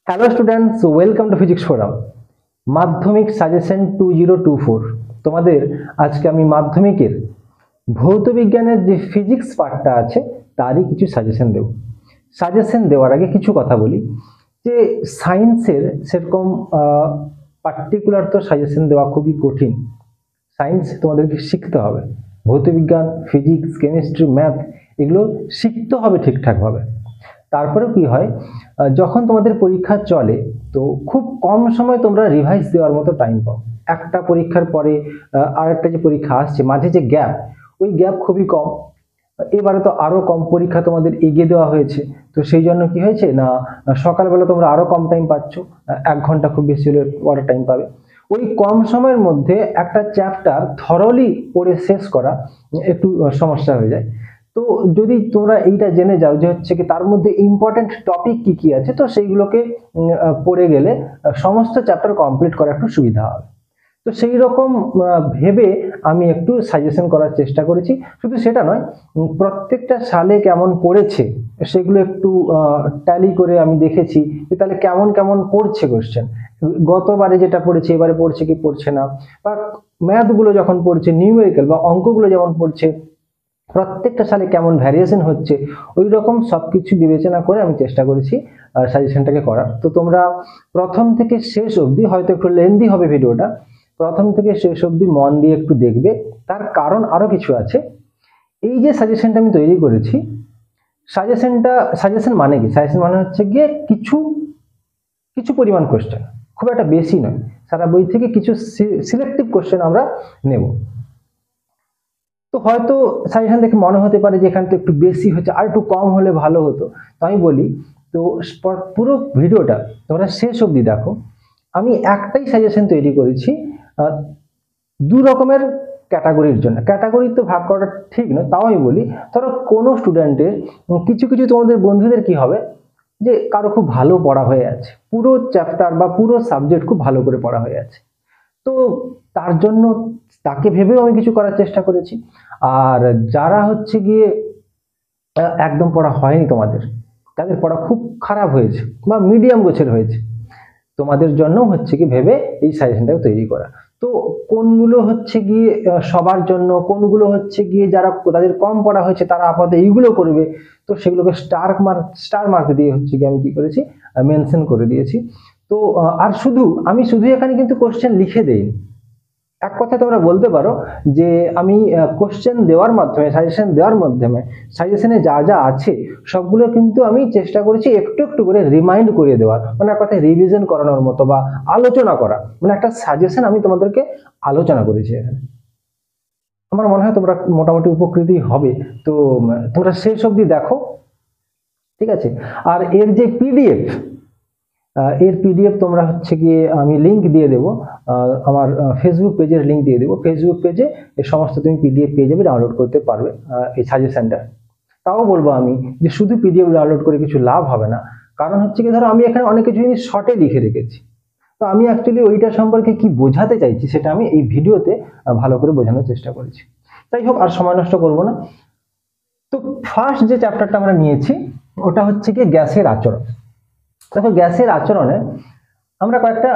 Hello students, welcome to physics forum. মাধ্যমিক suggestion 2024 তোমাদের আজকে আমি মাধ্যমিকের ভৌত বিজ্ঞানের যে ফিজিক্স পার্টটা আছে তারই কিছু সাজেশন দেব। সাজেশন দেওয়ার আগে কিছু কথা বলি যে সায়েন্সের সেরকম পার্টিকুলার তো সাজেশন দেওয়া খুবই কঠিন। সায়েন্স তোমাদেরকে শিখতে হবে, ভৌতবিজ্ঞান, ফিজিক্স, কেমিস্ট্রি, ম্যাথ এগুলো শিখতে হবে ঠিকঠাকভাবে। তারপরেও কি হয়, যখন তোমাদের পরীক্ষা চলে তো খুব কম সময় তোমরা রিভাইজ দেওয়ার মতো টাইম পাও। একটা পরীক্ষার পরে আরেকটা যে পরীক্ষা আসছে, মাঝে যে গ্যাপ, ওই গ্যাপ খুবই কম। এবারে তো আরো কম পরীক্ষা তোমাদের এগিয়ে দেওয়া হয়েছে, তো সেই জন্য কি হয়েছে না, সকালবেলা তোমরা আরো কম টাইম পাচ্ছ, 1 ঘন্টা খুব বেশি হলে পরে টাইম পাবে। ওই কম সময়ের মধ্যে একটা চ্যাপ্টার থরলি পড়ে শেষ করা একটু সমস্যা হয়ে যায়। তো যদি তোমরা এইটা জেনে যাও যে হচ্ছে কি তার মধ্যে ইম্পর্টেন্ট টপিক কি কি আছে, তো সেইগুলোকে পড়ে গেলে সমস্ত চ্যাপ্টার কমপ্লিট করা একটু সুবিধা হবে। তো সেই রকম ভেবে আমি একটু সাজেশন করার চেষ্টা করেছি। শুধু সেটা নয়, প্রত্যেকটা সালে কেমন পড়েছে সেগুলো একটু ট্যালি করে আমি দেখেছি যে তাহলে কেমন কেমন পড়ছে কোশ্চেন, গতবারে যেটা পড়েছে এবারে পড়ছে কি পড়ছে না, বা ম্যাথগুলো যখন পড়ছে, নিউমেরিক্যাল বা অঙ্কগুলো যেমন পড়ছে প্রত্যেকটা সালে কেমন ভ্যারিয়েশন হচ্ছে, ওই রকম সবকিছু বিবেচনা করে আমি চেষ্টা করেছি সাজেশনটাকে করার। তো তোমরা প্রথম থেকে শেষ অবধি, হয়তো একটু লেন্দি হবে ভিডিওটা, প্রথম থেকে শেষ অবধি মন দিয়ে একটু দেখবে। তার কারণ আরো কিছু আছে। এই যে সাজেশনটা আমি তৈরি করেছি, সাজেশন মানে কি, সাজেশন মানে হচ্ছে গিয়ে কিছু কিছু পরিমাণ কোশ্চেন, খুব একটা বেশি নয়, সারা বই থেকে কিছু সিলেক্টিভ কোশ্চেন আমরা নেব। তো হয়তো সাজেশন দেখে মনে হতে পারে যে এখানে তো একটু বেশি হচ্ছে, আর একটু কম হলে ভালো হতো। তো আমি বলি, তো পুরো ভিডিওটা তোমরা শেষ অবধি দেখো। আমি একটাই সাজেশন তৈরি করেছি দু রকমের ক্যাটাগরির জন্য। ক্যাটাগরি তো ভাগ করাটা ঠিক নয়, তাও আমি বলি, ধরো কোনো স্টুডেন্টের কিছু কিছু তোমাদের বন্ধুদের কি হবে যে কারো খুব ভালো পড়া হয়ে আছে, পুরো চ্যাপ্টার বা পুরো সাবজেক্ট খুব ভালো করে পড়া হয়ে আছে, তো তার জন্য তাকে ভেবেও আমি কিছু করার চেষ্টা করেছি। আর যারা হচ্ছে গিয়ে একদম পড়া হয়নি তোমাদের, তাদের পড়া খুব খারাপ হয়েছে বা মিডিয়াম গোছের হয়েছে, তোমাদের জন্য হচ্ছে কি ভেবে এই সাজেশনটাকে তৈরি করা। তো কোনগুলো হচ্ছে গিয়ে সবার জন্য, কোনগুলো হচ্ছে গিয়ে যারা তাদের কম পড়া হয়েছে তারা আপাতত এইগুলো করবে, তো সেগুলোকে স্টার মার্ক দিয়ে হচ্ছে গিয়ে আমি কি করেছি, মেনশন করে দিয়েছি। তো আর আমি শুধু এখানে কিন্তু কোশ্চেন লিখে দেইনি। এক কথা তোমরা বলতে পারো যে আমি কোশ্চেন দেওয়ার মাধ্যমে, সাজেশন দেওয়ার মাধ্যমে, সাজেশনে যা যা আছে সবগুলো কিন্তু আমি চেষ্টা করেছি একটু একটু করে রিমাইন্ড করিয়ে দেওয়ার, মানে এক কথায় রিভিশন করানোর মতো বা আলোচনা করা, মানে একটা সাজেশন আমি তোমাদেরকে আলোচনা করেছি এখানে। আমার মনে হয় তোমরা মোটামুটি উপকৃতই হবে। তো তোমরা শেষ অবধি দেখো, ঠিক আছে? আর এর যে পিডিএফ তোমরা হচ্ছে গিয়ে আমি লিংক দিয়ে দেবো, আমার ফেসবুক পেজের লিংক দিয়ে দেবো। ফেসবুক পেজে এই সমস্ত তুমি পিডিএফ পেয়ে যাবে, ডাউনলোড করতে পারবে এই সাজেশনটা। তাও বলবো আমি যে শুধু পিডিএফ ডাউনলোড করে কিছু লাভ হবে না, কারণ হচ্ছে কি ধরো আমি এখানে অনেক কিছু জিনিস শর্টে লিখে রেখেছি, তো আমি অ্যাকচুয়ালি ওইটা সম্পর্কে কি বোঝাতে চাইছি সেটা আমি এই ভিডিওতে ভালো করে বোঝানোর চেষ্টা করেছি। যাই হোক, আর সময় নষ্ট করবো না। তো ফার্স্ট যে চ্যাপ্টারটা আমরা নিয়েছি ওটা হচ্ছে কি গ্যাসের আচরণ। দেখো, গ্যাসের আচরণে আমরা কয়েকটা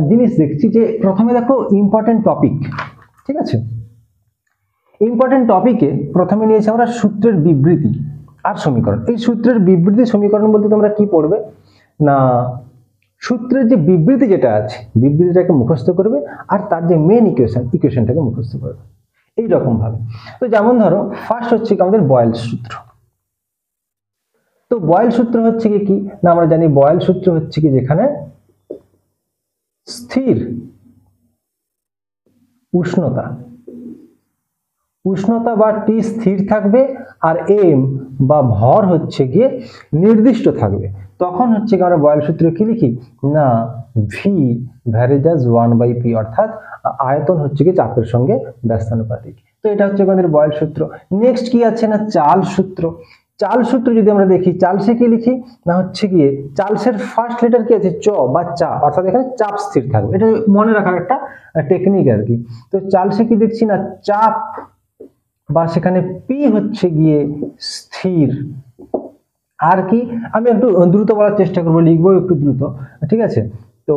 জিনিস দেখছি। যে প্রথমে দেখো ইম্পর্টেন্ট টপিক, ঠিক আছে? ইম্পর্টেন্ট টপিকে প্রথমে নিয়েছি আমরা সূত্রের বিবৃতি আর সমীকরণ। এই সূত্রের বিবৃতি সমীকরণ বলতে তোমরা কি পড়বে না, সূত্রের যে বিবৃতি যেটা আছে বিবৃতিটাকে মুখস্থ করবে, আর তার যে মেন ইকুয়েশনটাকে মুখস্থ করবে এইরকম ভাবে। তো যেমন ধরো ফার্স্ট হচ্ছে কি আমাদের বয়েল সূত্র। তো বয়েল সূত্র হচ্ছে কি না, আমরা জানি বয়েল সূত্র হচ্ছে কি যেখানে স্থির উষ্ণতা বা টি স্থির থাকবে, আর এম বা ভর হচ্ছে গিয়ে নির্দিষ্ট থাকবে, তখন হচ্ছে কি আমরা বয়েল সূত্র কি লিখি না, ভি ভ্যারেজাস 1/p, অর্থাৎ আয়তন হচ্ছে কি চাপের সঙ্গে ব্যস্তানুপাতিক। তো এটা হচ্ছে আমাদের বয়েল সূত্র। নেক্সট কি আছে না, চাল সূত্র। চাল সূত্র যদি আমরা দেখি, চার্লসে কি লিখি না, হচ্ছে গিয়ে চার্লসের ফার্স্ট লেটার কি আছে, চ বা চা, অর্থাৎ এখানে চাপ স্থির থাকবে, এটা মনে রাখার একটা টেকনিক আর কি। তো চার্লসে কি দেখছি না, চাপ বা সেখানে পি হচ্ছে গিয়ে স্থির, আর কি আমি একটু দ্রুত বলার চেষ্টা করবো, লিখবো একটু দ্রুত, ঠিক আছে। তো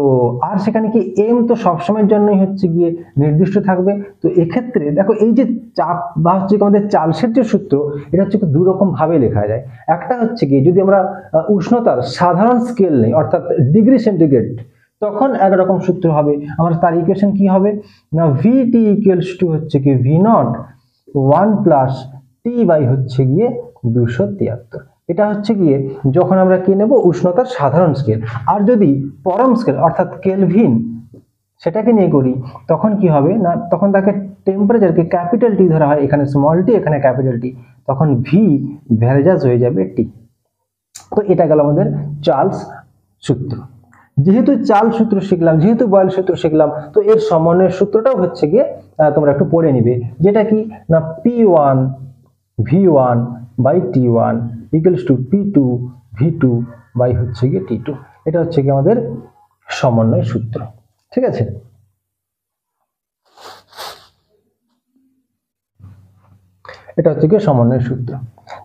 আর সেখানে কি এম তো সবসময়ের জন্যই হচ্ছে গিয়ে নির্দিষ্ট থাকবে। তো এক্ষেত্রে দেখো এই যে চাপ বা হচ্ছে আমাদের চার্লসের যে সূত্র, এটা হচ্ছে দু রকম ভাবে লেখা যায়। একটা হচ্ছে গিয়ে যদি আমরা উষ্ণতার সাধারণ স্কেল নেই অর্থাৎ ডিগ্রি সেন্টিগ্রেড, তখন একরকম সূত্র হবে। আমার তার ইকুয়েশন কি হবে না, ভিটি ইকুয়ালস টু হচ্ছে কি V naught 1 plus T by হচ্ছে গিয়ে 273। এটা হচ্ছে গিয়ে যখন আমরা কি নেব উষ্ণতার সাধারণ স্কেল। আর যদি পরম স্কেল অর্থাৎ কেলভিন সেটাকে নিয়ে করি, তখন কি হবে না, তখন তাকে টেম্পারেচারকে ক্যাপিটাল টি ধরা হয়, এখানে স্মল টি এখানে ক্যাপিটাল টি, তখন ভি ভ্যারেজাস হয়ে যাবে টি। তো এটা গেল আমাদের চার্লস সূত্র। যেহেতু চার্লস সূত্র শিখলাম, যেহেতু বয়েল সূত্র শিখলাম, তো এর সমন্বয়ের সূত্রটাও হচ্ছে গিয়ে তোমরা একটু পড়ে নিবে, যেটা কি না P1 V1 by T1 equals to P2 V2 by হচ্ছে গিয়ে T2। এটা হচ্ছে গিয়ে আমাদের সমন্বয় সূত্র, ঠিক আছে। এটা হচ্ছে গিয়ে সমন্বয় সূত্র।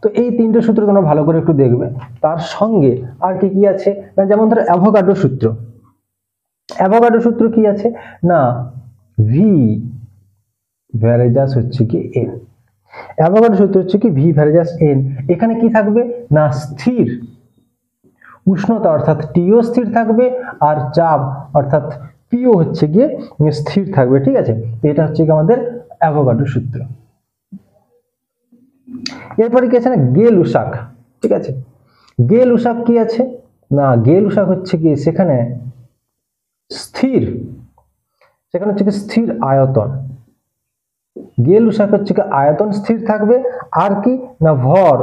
তো এই তিনটে সূত্র তোমরা ভালো করে একটু দেখবে। তার সঙ্গে আর কি কি আছে না, যেমন ধরো অ্যাভোগাড্রো সূত্র। অ্যাভোগাড্রো সূত্র কি আছে না, ভি ভ্যারেজাস হচ্ছে কি এন। অ্যাভোগাড্রো সূত্র হচ্ছে কি ভি ভ্যারেজাস এন। এখানে কি থাকবে না, স্থির উষ্ণতা অর্থাৎ টিও স্থির থাকবে, আর চাপ অর্থাৎ পিও হচ্ছে গিয়ে স্থির থাকবে, ঠিক আছে। এটা হচ্ছে কি আমাদের অ্যাভোগাড্রো সূত্র। এরপরে কি আছে না, গে-লুসাক, ঠিক আছে। গে-লুসাক কি আছে না, গে-লুসাক হচ্ছে কি সেখানে স্থির, সেখানে হচ্ছে কি স্থির আয়তন। গে-লুসাক হচ্ছে কি আয়তন স্থির থাকবে, আর কি না ভর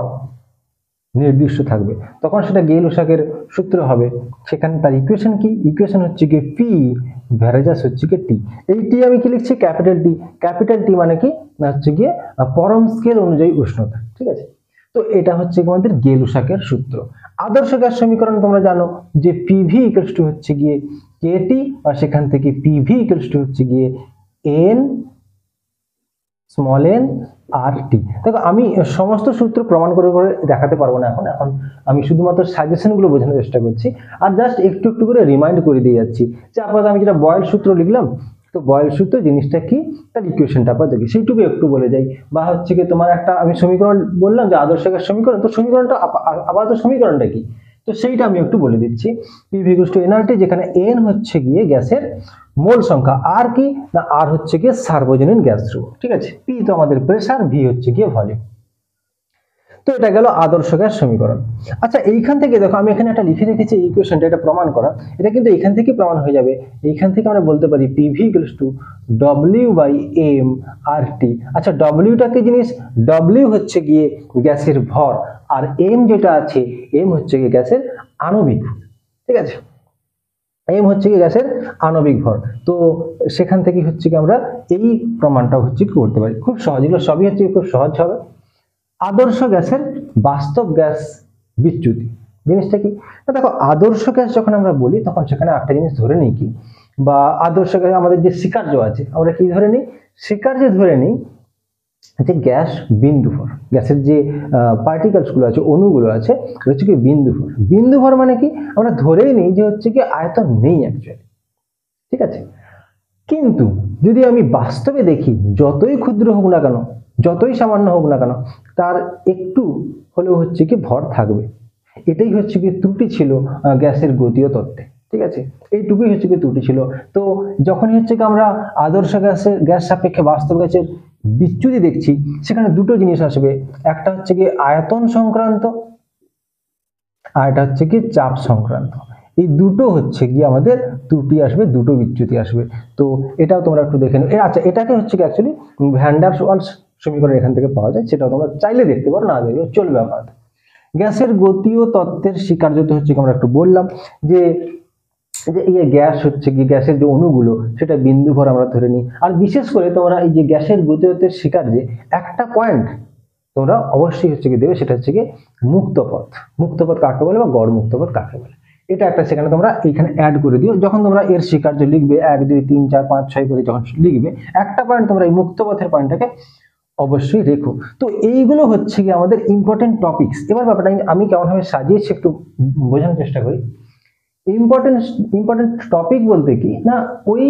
নির্দিষ্ট থাকবে, তখন সেটা গে-লুসাকের সূত্র হবে। সেখানে তার ইকুয়েশন কি, ইকুয়েশন হচ্ছে কি পি ভ্যারেজাস হচ্ছে কি টি। এই টি আমি কি লিখছি ক্যাপিটাল টি, ক্যাপিটাল টি মানে কি না হচ্ছে গিয়ে পরম স্কেল অনুযায়ী উষ্ণতা, ঠিক আছে। তো এটা হচ্ছে আমাদের গে-লুসাকের সূত্র। আদর্শ গ্যাস সমীকরণ তোমরা জানো যে পিভি ইকুয়ালস টু হচ্ছে গিয়ে কেটি, আর সেখান থেকে পিভি ইকুয়ালস টু হচ্ছে গিয়ে এন স্মল এন আর টি। দেখো আমি সমস্ত সূত্র প্রমাণ করে করে দেখাতে পারবো না এখন আমি শুধুমাত্র সাজেশনগুলো বোঝানোর চেষ্টা করছি, আর জাস্ট একটু একটু করে রিমাইন্ড করে দিয়ে যাচ্ছি যে আপাতত আমি যেটা বয়েল সূত্র লিখলাম, তো বয়েল সূত্র জিনিসটা কি তার ইকুয়েশনটা আপাতত দেখি সেইটুকু একটু বলে যাই। বা হচ্ছে কি তোমার একটা আমি সমীকরণ বললাম যে আদর্শ গ্যাস সমীকরণ, তো সমীকরণটা আপাতত সমীকরণটা কি, তো সেইটা আমি একটু বলে দিচ্ছি। পিভি ইকুয়ালস টু এনআরটি, যেখানে এন হচ্ছে গিয়ে গ্যাসের মোল সংখ্যা, আর কি না আর হচ্ছে গিয়ে সার্বজনীন গ্যাস ধ্রুবক, ঠিক আছে। পি তো আমাদের প্রেসার, ভি হচ্ছে গিয়ে ভলিউম। তো এটা গেল আদর্শ গ্যাস সমীকরণ। আচ্ছা এইখান থেকে দেখো আমি এখানে একটা লিখে রেখেছি ইকুয়েশনটা, এটা প্রমাণ করা, এটা কিন্তু এখান থেকে প্রমাণ হয়ে যাবে। এইখান থেকে আমরা বলতে পারি P V equals to W by M R T. আচ্ছা ডব্লিউটা কি জিনিস, ডব্লিউ হচ্ছে গিয়ে গ্যাসের ভর, আর এম যেটা আছে এম হচ্ছে গিয়ে গ্যাসের আণবিক, ঠিক আছে। এম হচ্ছে কি গ্যাসের আণবিক ভর। তো সেখান থেকে হচ্ছে কি আমরা এই প্রমাণটা হচ্ছে কি করতে পারি খুব সহজ, এগুলো সবই হচ্ছে খুব সহজ হবে। আদর্শ গ্যাসের বাস্তব গ্যাস বিচ্যুতি জিনিসটা কি, দেখো আদর্শ গ্যাস যখন আমরা বলি তখন সেখানে একটা জিনিস ধরে নিই কি, বা আদর্শ গ্যাস আমাদের যে স্বীকার্য আছে আমরা কি ধরে নিই, স্বীকার্য ধরে নিই যে গ্যাস বিন্দুভর, গ্যাসের যে পার্টিকেলস গুলো আছে অণুগুলো আছে হচ্ছে কি বিন্দুভর। বিন্দুভর মানে কি আমরা ধরেই নিই যে হচ্ছে কি আয়তন নেই অ্যাকচুয়ালি, ঠিক আছে। কিন্তু যদি আমি বাস্তবে দেখি যতই ক্ষুদ্র হোক না কেন, যতই সামান্য হোক না কেন, তার একটু হলেও হচ্ছে কি ভর থাকবে। এটাই হচ্ছে কি ত্রুটি ছিল গ্যাসের গতীয় তত্ত্বে, ঠিক আছে। এইটুকুই হচ্ছে কি ত্রুটি ছিল। তো যখনই হচ্ছে কি আমরা আদর্শ গ্যাস সাপেক্ষে বাস্তব গ্যাসের বিচ্যুতি দেখছি, সেখানে দুটো জিনিস আসবে, একটা হচ্ছে কি আয়তন সংক্রান্ত, আর এটা হচ্ছে কি চাপ সংক্রান্ত। এই দুটো হচ্ছে কি আমাদের ত্রুটি আসবে, দুটো বিচ্যুতি আসবে। তো এটাও তোমরা একটু দেখে নাও। আচ্ছা এটাকে হচ্ছে কি অ্যাকচুয়ালি ভ্যান ডার ওয়ালস সমীকরণ এখান থেকে পাওয়া যায়, সেটাও তোমরা চাইলে দেখতে পারো, না দেখলেও চলবে। আপাতত গ্যাসের গতীয় তত্ত্বের স্বীকার্যতা হচ্ছে কি আমরা একটু বললাম যে এই গ্যাস হচ্ছে কি গ্যাসের যে অণুগুলো সেটা বিন্দুভর আমরা ধরে নিই। আর বিশেষ করে তোমরা এই যে গ্যাসের গতীয় তত্ত্বের স্বীকার্যে একটা পয়েন্ট তোমরা অবশ্যই হচ্ছে কি দেবে, সেটা হচ্ছে কি মুক্তপথ। মুক্তপথ কাকে বলে বা গড় মুক্তপথ কাকে বলে, এটা একটা সেখানে তোমরা এখানে অ্যাড করে দিও। যখন তোমরা এর স্বীকার্য লিখবে 1 2 3 4 5 6 করে যখন লিখবে, একটা পয়েন্ট তোমরা এই মুক্তপথের পয়েন্টটাকে অবশ্যই রেখো। তো এইগুলো হচ্ছে কি আমাদের ইম্পর্টেন্ট টপিকস। এবার ব্যাপারটা আমি কেমনভাবে সাজিয়েছি একটু বোঝানোর চেষ্টা করি। ইম্পর্টেন্ট ইম্পর্টেন্ট টপিক বলতে কি না, ওই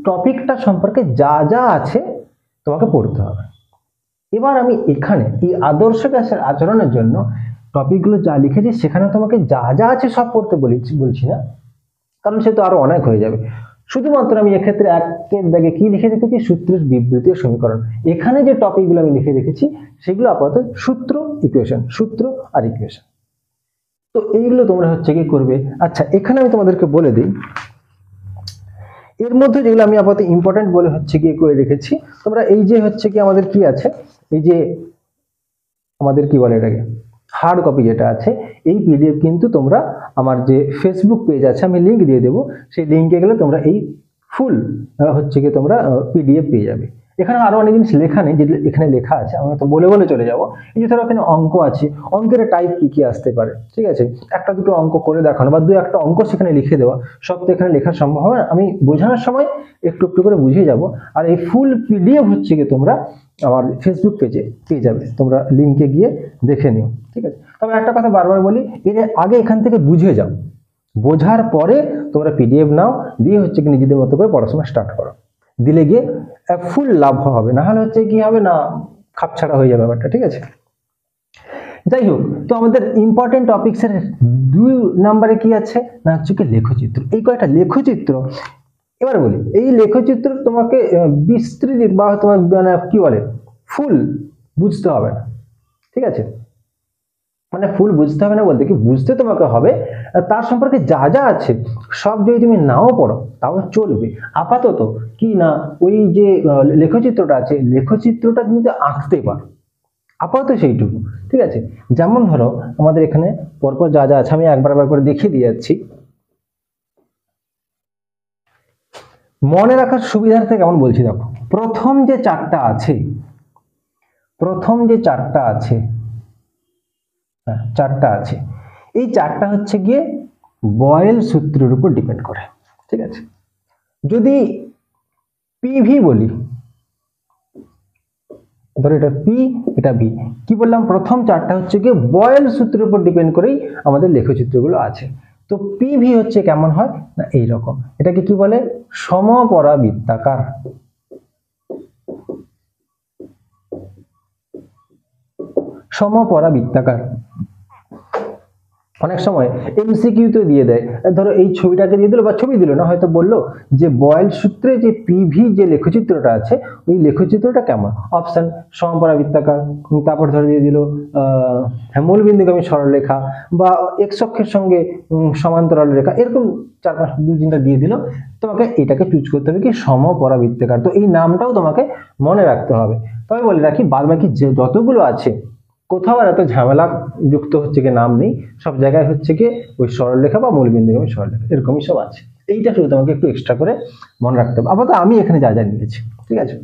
টপিকটা সম্পর্কে যা যা আছে তোমাকে পড়তে হবে। এবার আমি এখানে এই আদর্শ ক্লাসের আচরণের জন্য টপিকগুলো যা লিখেছি সেখানে তোমাকে যা যা আছে সব পড়তে বলছি না, কারণ সে তো আরো অনেক হয়ে যাবে। শুধুমাত্র আমি এক্ষেত্রে একের দাগে কি লিখে রেখেছি, সূত্রের বিবৃতি ও সমীকরণ। এখানে যে টপিকগুলো আমি লিখে রেখেছি সেগুলো আপাতত সূত্র, ইকুয়েশন, সূত্র আর ইকুয়েশন। তো এইগুলো তোমরা হচ্ছে কি করবে। আচ্ছা, এখানে আমি তোমাদেরকে বলে দিই, এর মধ্যে যেগুলো আমি আপাতত ইম্পর্টেন্ট বলে হচ্ছে কি করে রেখেছি, তোমরা এই যে হচ্ছে কি আমাদের কি আছে, এই যে আমাদের কি বলে এটাকে হার্ড কপি যেটা আছে, এই পিডিএফ কিন্তু তোমরা আমার যে ফেসবুক পেজ আছে আমি লিংক দিয়ে দেবো, সেই লিংকে গেলে তোমরা এই ফুল হচ্ছে কি তোমরা পিডিএফ পেয়ে যাবে। এখানে আরো অনেক জিনিস লেখা নেই, যেগুলো এখানে লেখা আছে আমি তো বলে বলে চলে যাব। এই যে ধরো এখানে অঙ্ক আছে, অঙ্কের টাইপ কি কি আসতে পারে, ঠিক আছে, একটা দুটো অঙ্ক করে দেখানো বা দু একটা অঙ্ক সেখানে লিখে দেওয়া, সব তো এখানে লেখা সম্ভব হবে না, আমি বোঝানোর সময় একটু একটু করে বুঝিয়ে যাব। আর এই ফুল পিডিএফ হচ্ছে কি তোমরা আমার ফেসবুক পেজে পেয়ে যাবে, তোমরা লিংকে গিয়ে দেখে নিও, ঠিক আছে। তবে একটা কথা বারবার বলি, এর আগে এখান থেকে বুঝে যাও, বোঝার পরে তোমরা পিডিএফ নাও, দিয়ে হচ্ছে কি নিজেদের মতো করে পড়াশোনা স্টার্ট করো, দিলে গিয়ে ফুল লাভ হবে, না হলে হচ্ছে কি হবে না খাপছাড়া হয়ে যাবে ব্যাপারটা, ঠিক আছে। যাই হোক, তো আমাদের ইম্পর্টেন্ট টপিকস এর 2 নম্বরে কি আছে না হচ্ছে কি লেখচিত্র। এই কয়েকটা লেখচিত্র এবার বলি, এই লেখচিত্র তোমাকে বিস্তৃত বা তোমার মানে কি বলে ফুল বুঝতে হবে না, ঠিক আছে। মানে ফুল বুঝতে হবে না বলতে কি, বুঝতে তোমাকে হবে, তার সম্পর্কে যা যা আছে সব যদি তুমি নাও পড়ো তাও চলবে। আপাতত কি না ওই যে লেখচিত্রটা আছে, লেখচিত্রটা তুমি যে আঁকতে পারো আপাতত সেইটুকু, ঠিক আছে। যেমন ধরো আমাদের এখানে পরপর যা যা আছে আমি একবার করে দেখিয়ে দিয়ে যাচ্ছি। মনে রাখার সুবিধার্থে কেমন বলছি দেখো, প্রথম যে চারটা আছে, চারটা আছে, এই চারটা হচ্ছে গিয়ে বয়েল সূত্রের উপর ডিপেন্ড করে, ঠিক আছে। যদি পিভি বলি, ধরো এটা পি এটা ভি, কি বললাম প্রথম চারটা হচ্ছে গিয়ে বয়েল সূত্রের উপর ডিপেন্ড করেই আমাদের লেখচিত্রগুলো আছে। তো পিভি হচ্ছে কেমন হয় না এইরকম, এটাকে কি বলে সমপরাবৃত্তাকার। সমপরাবৃত্তাকার অনেক সময় এমসিকিউ তে দিয়ে দেয়, ধরো এই ছবিটাকে দিয়ে দিল বা ছবি দিল না, হয়তো বললো যে বয়েল সূত্রে যে পিভি যে লেখচিত্রটা আছে ওই লেখচিত্রটা কেমন, অপশন সমপরাবৃত্তাকার, তারপর ধরে দিয়ে দিল মূলবিন্দুগামী সরলরেখা বা এক্স অক্ষের সঙ্গে সমান্তরাল রেখা, এরকম 4-5 2-3টা দিয়ে দিল, তোমাকে এটাকে চুজ করতে হবে কি সমপরাবৃত্তাকার। তো এই নামটাও তোমাকে মনে রাখতে হবে। তবে বলে রাখি বাদবাকি যতগুলো আছে কোথাও আর এত ঝামেলা যুক্ত হচ্ছে কি নাম নেই, সব জায়গায় হচ্ছে কি ওই সরলরেখা বা মূলবিন্দুগামী সরলরেখা এরকমই সব আছে। এইটা শুধু তোমাকে একটু এক্সট্রা করে মনে রাখতে হবে। আপাতত আমি এখানে যা যা নিয়েছি, ঠিক আছে।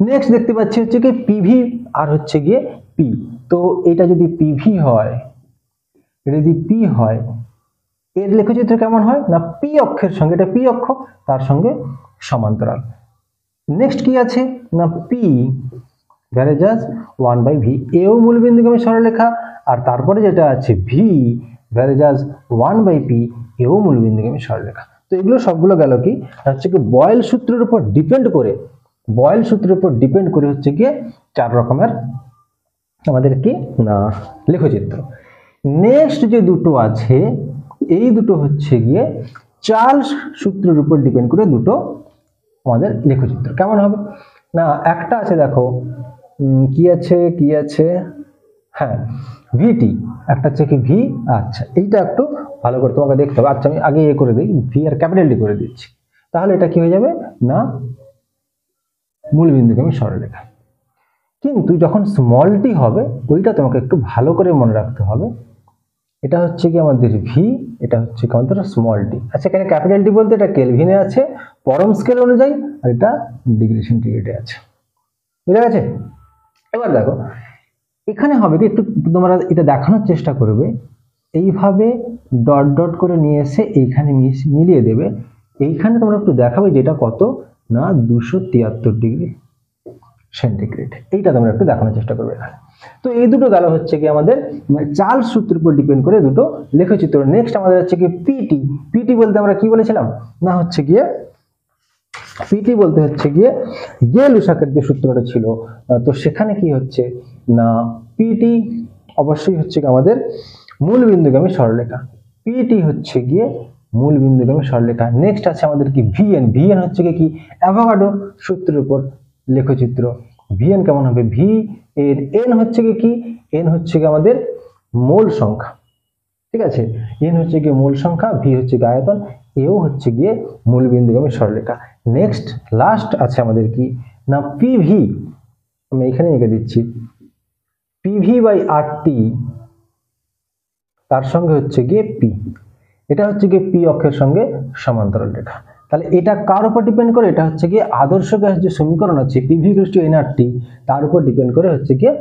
নেক্সট দেখতে পাচ্ছি হচ্ছে কি পিভি আর হচ্ছে গিয়ে পি। তো এটা যদি পিভি হয়, এটা যদি পি হয়, এর লেখচিত্র কেমন হয় না পি অক্ষের সঙ্গে, এটা পি অক্ষ তার সঙ্গে সমান্তরাল। নেক্সট কি আছে না পি ভ্যারেজাস 1/v, এও মূলবিন্দুগামী সরলরেখা, আর তারপরে যেটা আছে ভি ভ্যারেজাস 1/p, এও মূলবিন্দুগামী সরলরেখা। তো এগুলো সবগুলো গেল কি হচ্ছে কি বয়েল সূত্রের উপর ডিপেন্ড করে, বয়েল সূত্রের উপর ডিপেন্ড করে হচ্ছে গিয়ে 4 রকমের আমাদের কি না লেখচিত্র। নেক্সট যে দুটো আছে এই দুটো হচ্ছে গিয়ে চার্লস সূত্রের উপর ডিপেন্ড করে দুটো আমাদের লেখচিত্র কেমন হবে না, একটা আছে দেখো কি আছে হ্যাঁ ভিটি, একটা হচ্ছে কি ভি। আচ্ছা এইটা একটু ভালো করে তোমাকে দেখতে হবে। আচ্ছা আমি আগে এ করে দিই, ভি আর ক্যাপিটাল ডি করে দিচ্ছি, তাহলে এটা কি হয়ে যাবে না মূলবিন্দুগামী সরলরেখা। কিন্তু যখন স্মল টি হবে ওইটা তোমাকে একটু ভালো করে মনে রাখতে হবে, এটা হচ্ছে কি আমাদের ভি, এটা হচ্ছে কি আমাদের স্মল টি। আচ্ছা এখানে ক্যাপিটাল টি বলতে এটা কেলভিনে আছে পরম স্কেল অনুযায়ী, আর এটা ডিগ্রি সেন্টিগ্রেডে আছে, বুঝা গেছে। এবার দেখো এখানে হবে কি একটু তোমরা এটা দেখানোর চেষ্টা করবে, এইভাবে ডট ডট করে নিয়ে এসে এইখানে মিলিয়ে দেবে, এইখানে তোমরা একটু দেখাবে যেটা কত না 273 ডিগ্রি, সেন্টিগ্রেড। এইটা তোমরা একটু দেখানোর চেষ্টা করবে এখানে। তো এই দুটো গেল হচ্ছে কি আমাদের চার্লস সূত্রের উপর ডিপেন্ড করে দুটো লেখচিত্র। নেক্সট আমাদের হচ্ছে কি পিটি। পিটি বলতে আমরা কি বলেছিলাম না হচ্ছে গিয়ে পিটি বলতে হচ্ছে গিয়ে গে-লুসাকের যে সূত্রটা ছিল, তো সেখানে কি হচ্ছে না পিটি অবশ্যই হচ্ছে কি আমাদের মূল বিন্দুগামী সরলরেখা। পিটি হচ্ছে গিয়ে মূল বিন্দুগামী সরলরেখা। নেক্সট আছে আমাদের কি ভিএন। ভিএন হচ্ছে কি অ্যাভোগাড্রো সূত্রের উপর লেখচিত্র। ভিএন কেমন হবে, ভি এর এন হচ্ছে কি এন হচ্ছে কি আমাদের মোল সংখ্যা, ঠিক আছে। এন হচ্ছে গিয়ে মূল সংখ্যা, ভি হচ্ছে গিয়ে আয়তন, এও হচ্ছে গিয়ে মূল বিন্দুগামী সরলরেখা। নেক্সট লাস্ট আছে আমাদের কি না পিভি। আমি এখানে এঁকে দিচ্ছি পিভি বাই আরটি, তার সঙ্গে হচ্ছে গিয়ে পি। এটা হচ্ছে গিয়ে পি অক্ষের সঙ্গে সমান্তরাল রেখা। তাহলে এটা কার উপর ডিপেন্ড করে, এটা হচ্ছে গিয়ে আদর্শ গ্যাস যে সমীকরণ আছে পিভি ইকুয়ালস টু এনআরটি, তার উপর ডিপেন্ড করে হচ্ছে গিয়ে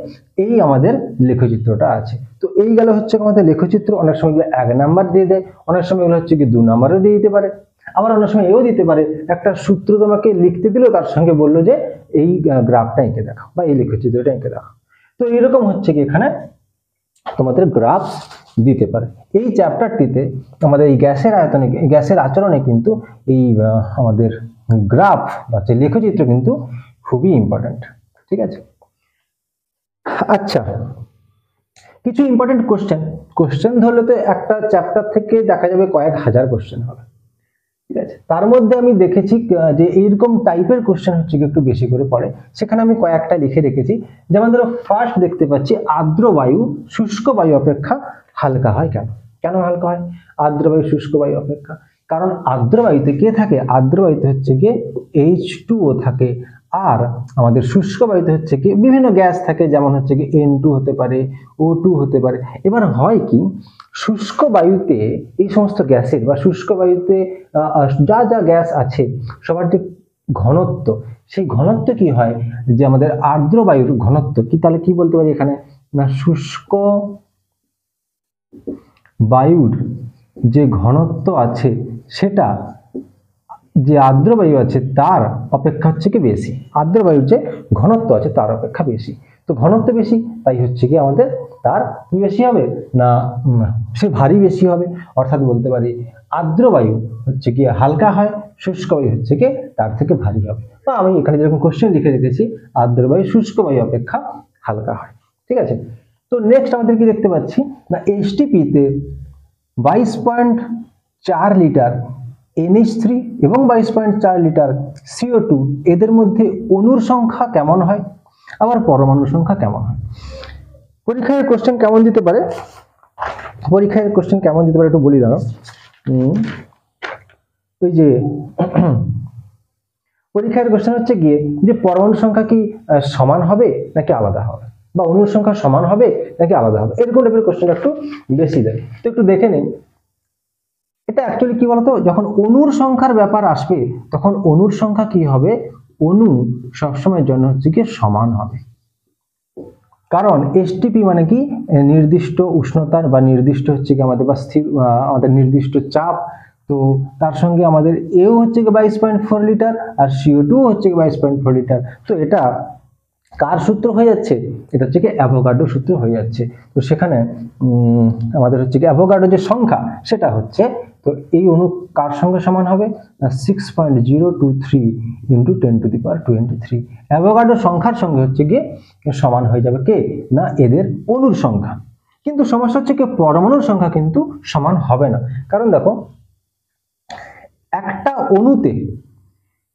এই আমাদের লেখচিত্রটা আছে। তো এই গেল হচ্ছে আমাদের লেখচিত্র। অনেক সময় এগুলো 1 নাম্বার দিয়ে দেয়, অনেক সময় এগুলো হচ্ছে কি 2 নাম্বারও দিয়ে দিতে পারে, আবার অনেক সময় এও দিতে পারে একটা সূত্র তোমাকে লিখতে দিল, তার সঙ্গে বললো যে এই গ্রাফটা এঁকে দেখাও বা এই লেখচিত্রটা এঁকে দেখাও। তো এরকম হচ্ছে কি এখানে তোমাদের গ্রাফ দিতে পারে। এই চ্যাপ্টারটিতে আমাদের এই গ্যাসের আয়তনে গ্যাসের আচরণে কিন্তু এই আমাদের গ্রাফ বা যে লেখচিত্র কিন্তু খুবই ইম্পর্টেন্ট, ঠিক আছে। আচ্ছা, কিছু ইম্পর্টেন্ট কোশ্চেন ধরলে তো একটা চ্যাপ্টার থেকে দেখা যাবে কয়েক হাজার কোশ্চেন হবে, ঠিক আছে। তার মধ্যে আমি দেখেছি যে এইরকম টাইপের কোশ্চেন হচ্ছে একটু বেশি করে পড়ে, সেখানে আমি কয়েকটা লিখে রেখেছি। যেমন ধরো ফার্স্ট দেখতে পাচ্ছি আর্দ্র বায়ু শুষ্ক বায়ু অপেক্ষা হালকা হয় কেন? কেন হালকা হয় আর্দ্র বায়ু শুষ্ক বায়ু অপেক্ষা? কারণ আর্দ্র বায়ুতে কে থাকে, আর্দ্র বায়ুতে হচ্ছে গিয়ে H2O থাকে, আর আমাদের শুষ্ক বায়ুতে হচ্ছে কি বিভিন্ন গ্যাস থাকে, যেমন হচ্ছে কি N2 হতে পারে, O2 হতে পারে। এবার হয় কি শুষ্ক বায়ুতে এই সমস্ত গ্যাসের বা শুষ্ক বায়ুতে যা যা গ্যাস আছে সবার যে ঘনত্ব, সেই ঘনত্ব কি হয় যে আমাদের আর্দ্র বায়ুর ঘনত্ব কি, তাহলে কি বলতে পারি এখানে না শুষ্ক বায়ুর যে ঘনত্ব আছে সেটা যে আর্দ্র বায়ু আছে তার অপেক্ষা হচ্ছে কি বেশি, আর্দ্র বায়ুর যে ঘনত্ব আছে তার অপেক্ষা বেশি। তো ঘনত্ব বেশি তাই হচ্ছে কি আমাদের তার কি বেশি হবে না সে ভারী বেশি হবে। অর্থাৎ বলতে পারি আর্দ্র বায়ু হচ্ছে কি হালকা হয়, শুষ্ক বায়ু হচ্ছে কি তার থেকে ভারী হবে। বা আমি এখানে যেরকম কোশ্চেন লিখে রেখেছি আর্দ্র বায়ু শুষ্ক বায়ু অপেক্ষা হালকা হয়, ঠিক আছে। তো নেক্সট আমাদের কি দেখতে পাচ্ছি না এইচটিপিতে 22.4 লিটার NH3 এবং 22.4 লিটার CO2 এদের মধ্যে অণুর সংখ্যা কেমন হয়, আবার পরমাণুর সংখ্যা কেমন হয়? পরীক্ষায় কোশ্চেন কেমন দিতে পারে, পরীক্ষায় কোশ্চেন কেমন দিতে পারে একটু বলি দাঁড়াও। ওই যে পরীক্ষার কোশ্চেন হচ্ছে গিয়ে যে পরমাণুর সংখ্যা কি সমান হবে নাকি আলাদা হবে, বা অণুর সংখ্যা সমান হবে নাকি আলাদা হবে, এরকম টাইপের কোশ্চেন একটু বেশি দেয়। তো একটু দেখে নিন এটা অ্যাকচুয়ালি কি বলতো, যখন অণুর সংখ্যার ব্যাপার আসবে তখন অণুর সংখ্যা কি হবে, অণু সবসময়ের জন্য হচ্ছে কি সমান হবে। কারণ এসটিপি মানে কি নির্দিষ্ট উষ্ণতার বা নির্দিষ্ট হচ্ছে কি আমাদের বা স্থির আমাদের নির্দিষ্ট চাপ, তো তার সঙ্গে আমাদের এও হচ্ছে কি 22.4 লিটার আর CO2 হচ্ছে কি 22.4 লিটার। তো এটা কার সূত্র হয়ে যাচ্ছে, এটা হচ্ছে কি অ্যাভোগাড্রো সূত্র হয়ে যাচ্ছে। তো সেখানে আমাদের হচ্ছে কি অ্যাভোগাড্রো যে সংখ্যা সেটা হচ্ছে, তো এই অণু কার সঙ্গে সমান হবে 6.023 × 10⁻23। অ্যাভোগাড্রো সংখ্যার সঙ্গে হচ্ছে গিয়ে সমান হয়ে যাবে কে না এদের অণুর সংখ্যা। কিন্তু সমস্যা হচ্ছে কি পরমাণুর সংখ্যা কিন্তু সমান হবে না। কারণ দেখো একটা অণুতে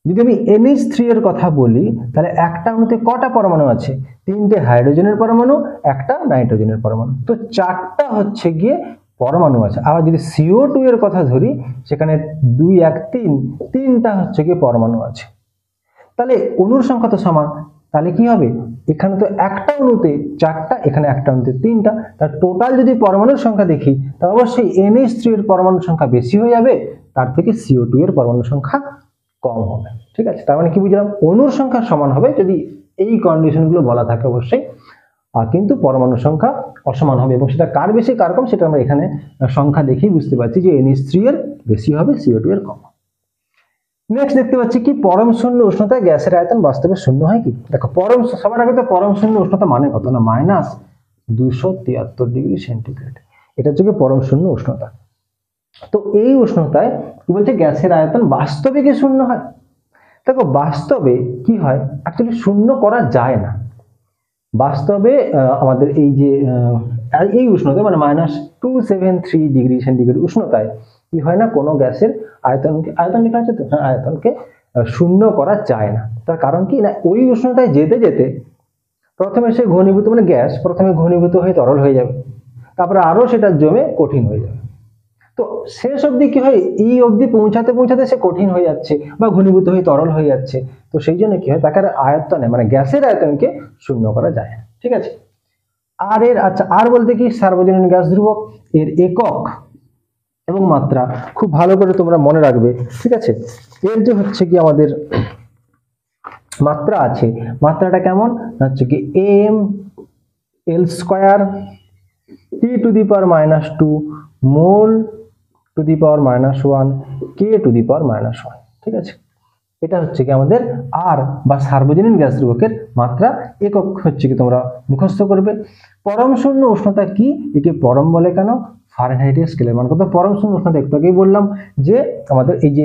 যদি আমি NH3 এর কথা বলি তাহলে একটা অণুতে কটা পরমাণু আছে, 3টে হাইড্রোজেনের পরমাণু, একটা নাইট্রোজেনের পরমাণু, তো 4টা হচ্ছে গিয়ে পরমাণু আছে। আবার যদি CO2 এর কথা ধরি সেখানে 2 1 3 3টা হচ্ছে গিয়ে পরমাণু আছে। তাহলে অণুর সংখ্যা তো সমান, তাহলে কি হবে এখানে তো একটা অণুতে 4টা, এখানে একটা অণুতে 3টা, তার টোটাল যদি পরমাণুর সংখ্যা দেখি তাহলে অবশ্যই NH3 এর পরমাণুর সংখ্যা বেশি হয়ে যাবে, তার থেকে CO2 এর পরমাণুর সংখ্যা কম হবে, ঠিক আছে। তার মানে কি বুঝলাম, অণুর সংখ্যা সমান হবে যদি এই কন্ডিশনগুলো বলা থাকে অবশ্যই, কিন্তু পরমাণুর সংখ্যা অসমান হবে, এবং সেটা কার বেশি কার কম সেটা আমরা এখানে সংখ্যা দেখেই বুঝতে পারছি যে NH3 এর বেশি হবে, CO2 এর কম। নেক্সট দেখতে পাচ্ছি কি পরম শূন্য উষ্ণতায় গ্যাসের আয়তন বাস্তবে শূন্য হয় কি? দেখো পরম, সবার আগে তো পরম শূন্য উষ্ণতা মানে কত না -273°C। এটা হচ্ছে কি পরম শূন্য উষ্ণতা। তো এই উষ্ণতায় কি বলছে গ্যাসের আয়তন বাস্তবে কি শূন্য হয়? দেখো বাস্তবে কি হয়, অ্যাকচুয়ালি শূন্য করা যায় না। বাস্তবে আমাদের এই যে এই উষ্ণতা মানে -273°C উষ্ণতায় কি হয় না, কোনো গ্যাসের আয়তনকে, আয়তন লেখা আছে তো, আয়তনকে শূন্য করা যায় না। তার কারণ কি না, ওই উষ্ণতায় যেতে যেতে প্রথমে সে ঘনীভূত মানে গ্যাস প্রথমে ঘনীভূত হয়ে তরল হয়ে যাবে, তারপরে আরো সেটা জমে কঠিন হয়ে যাবে। তো শেষ অবধি কি হয়, এই অবধি পৌঁছাতে পৌঁছাতে সে কঠিন হয়ে যাচ্ছে বা ঘনীভূত হয়ে তরল হয়ে যাচ্ছে। তো সেই জন্য কি হয়, তাকে আয়তনে মানে গ্যাসের আয়তনকে শূন্য করা যায় না। ঠিক আছে। আর এর আচ্ছা আর বলতে কি সার্বজনীন গ্যাস ধ্রুবক, এর একক এবং মাত্রা খুব ভালো করে তোমরা মনে রাখবে। ঠিক আছে। এর যে হচ্ছে কি আমাদের মাত্রা আছে, মাত্রাটা কেমন হচ্ছে কি ml² T⁻⁻2 মোল (⁻⁻1 K⁻⁻1)। ঠিক আছে। এটা হচ্ছে কি আমাদের আর বা সার্বজনীন গ্যাস ধ্রুবকের মাত্রা। একক হচ্ছে কি তোমরা মুখস্থ করবে। পরম শূন্য উষ্ণতা কি, একে পরম বলে কেন, ফারেনহাইটের স্কেলের মান কত। পরম শূন্য উষ্ণতা একটু আগেই বললাম যে আমাদের এই যে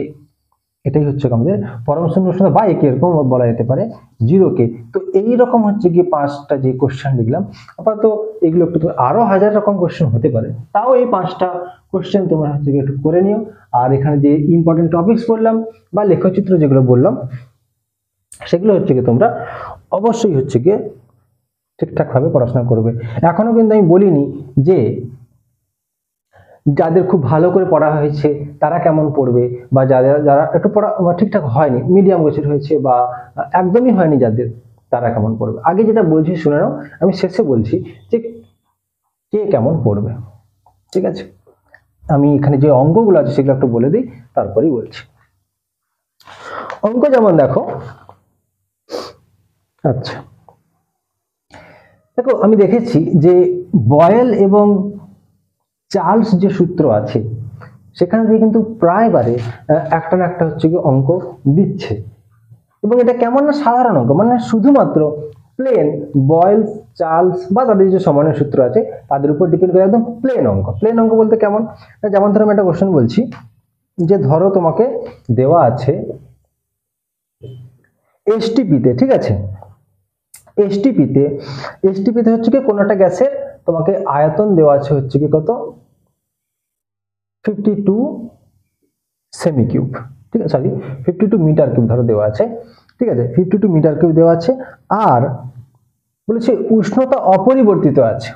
এটাই হচ্ছে আমাদের পরম শূন্য উষ্ণতা, বা একে এরকম বলা যেতে পারে 0K। তো এইরকম হচ্ছে কি 5টা যে কোশ্চেন লিখলাম, আপাতত এগুলো একটু আরো হাজার রকম কোশ্চেন হতে পারে, তাও এই 5টা কোশ্চেন তোমরা হচ্ছে কি একটু করে নিও। আর এখানে যে ইম্পর্টেন্ট টপিকস বললাম বা লেখচিত্র যেগুলো বললাম, সেগুলো হচ্ছে কি তোমরা অবশ্যই হচ্ছে কি ঠিকঠাক ভাবে পড়াশোনা করবে। এখনো কিন্তু আমি বলিনি যে যাদের খুব ভালো করে পড়া হয়েছে তারা কেমন পড়বে, বা যারা একটু পড়া ঠিকঠাক হয়নি, মিডিয়াম গোছের হয়েছে বা একদমই হয়নি যাদের, তারা কেমন পড়বে। আগে যেটা বলছি শুনে নাও, আমি শেষে বলছি যে কে কেমন পড়বে। ঠিক আছে। আমি এখানে যে অঙ্কগুলো আছে সেগুলো একটু বলে দিই, তারপরেই বলছি। অঙ্ক যেমন দেখো, আচ্ছা দেখো আমি দেখেছি যে বয়েল এবং চার্লস যে সূত্র আছে সেখানে দিয়ে কিন্তু প্রায়বারে একটা না একটা হচ্ছে কি অঙ্ক দিচ্ছে, এবং এটা কেমন না সাধারণ অঙ্ক, মানে শুধুমাত্র প্লেন বয়েল চার্লস বা তাদের যে সমানের সূত্র আছে তাদের উপর ডিপেন্ড করে একদম প্লেন অঙ্ক। প্লেন অঙ্ক বলতে কেমন, যেমন ধরো আমি একটা কোশ্চেন বলছি যে ধরো তোমাকে দেওয়া আছে এসটিপিতে, ঠিক আছে, এসটিপিতে হচ্ছে কি কোনো একটা গ্যাসের তোমাকে আয়তন দেওয়া আছে হচ্ছে কি কত 52 সেমি কিউব, ঠিক আছে, সরি 52 মিটার কিউব ধরো দেওয়া আছে। ঠিক আছে, 52 মিটার কিউব দেওয়া আছে। আর বলেছে উষ্ণতা অপরিবর্তিত আছে।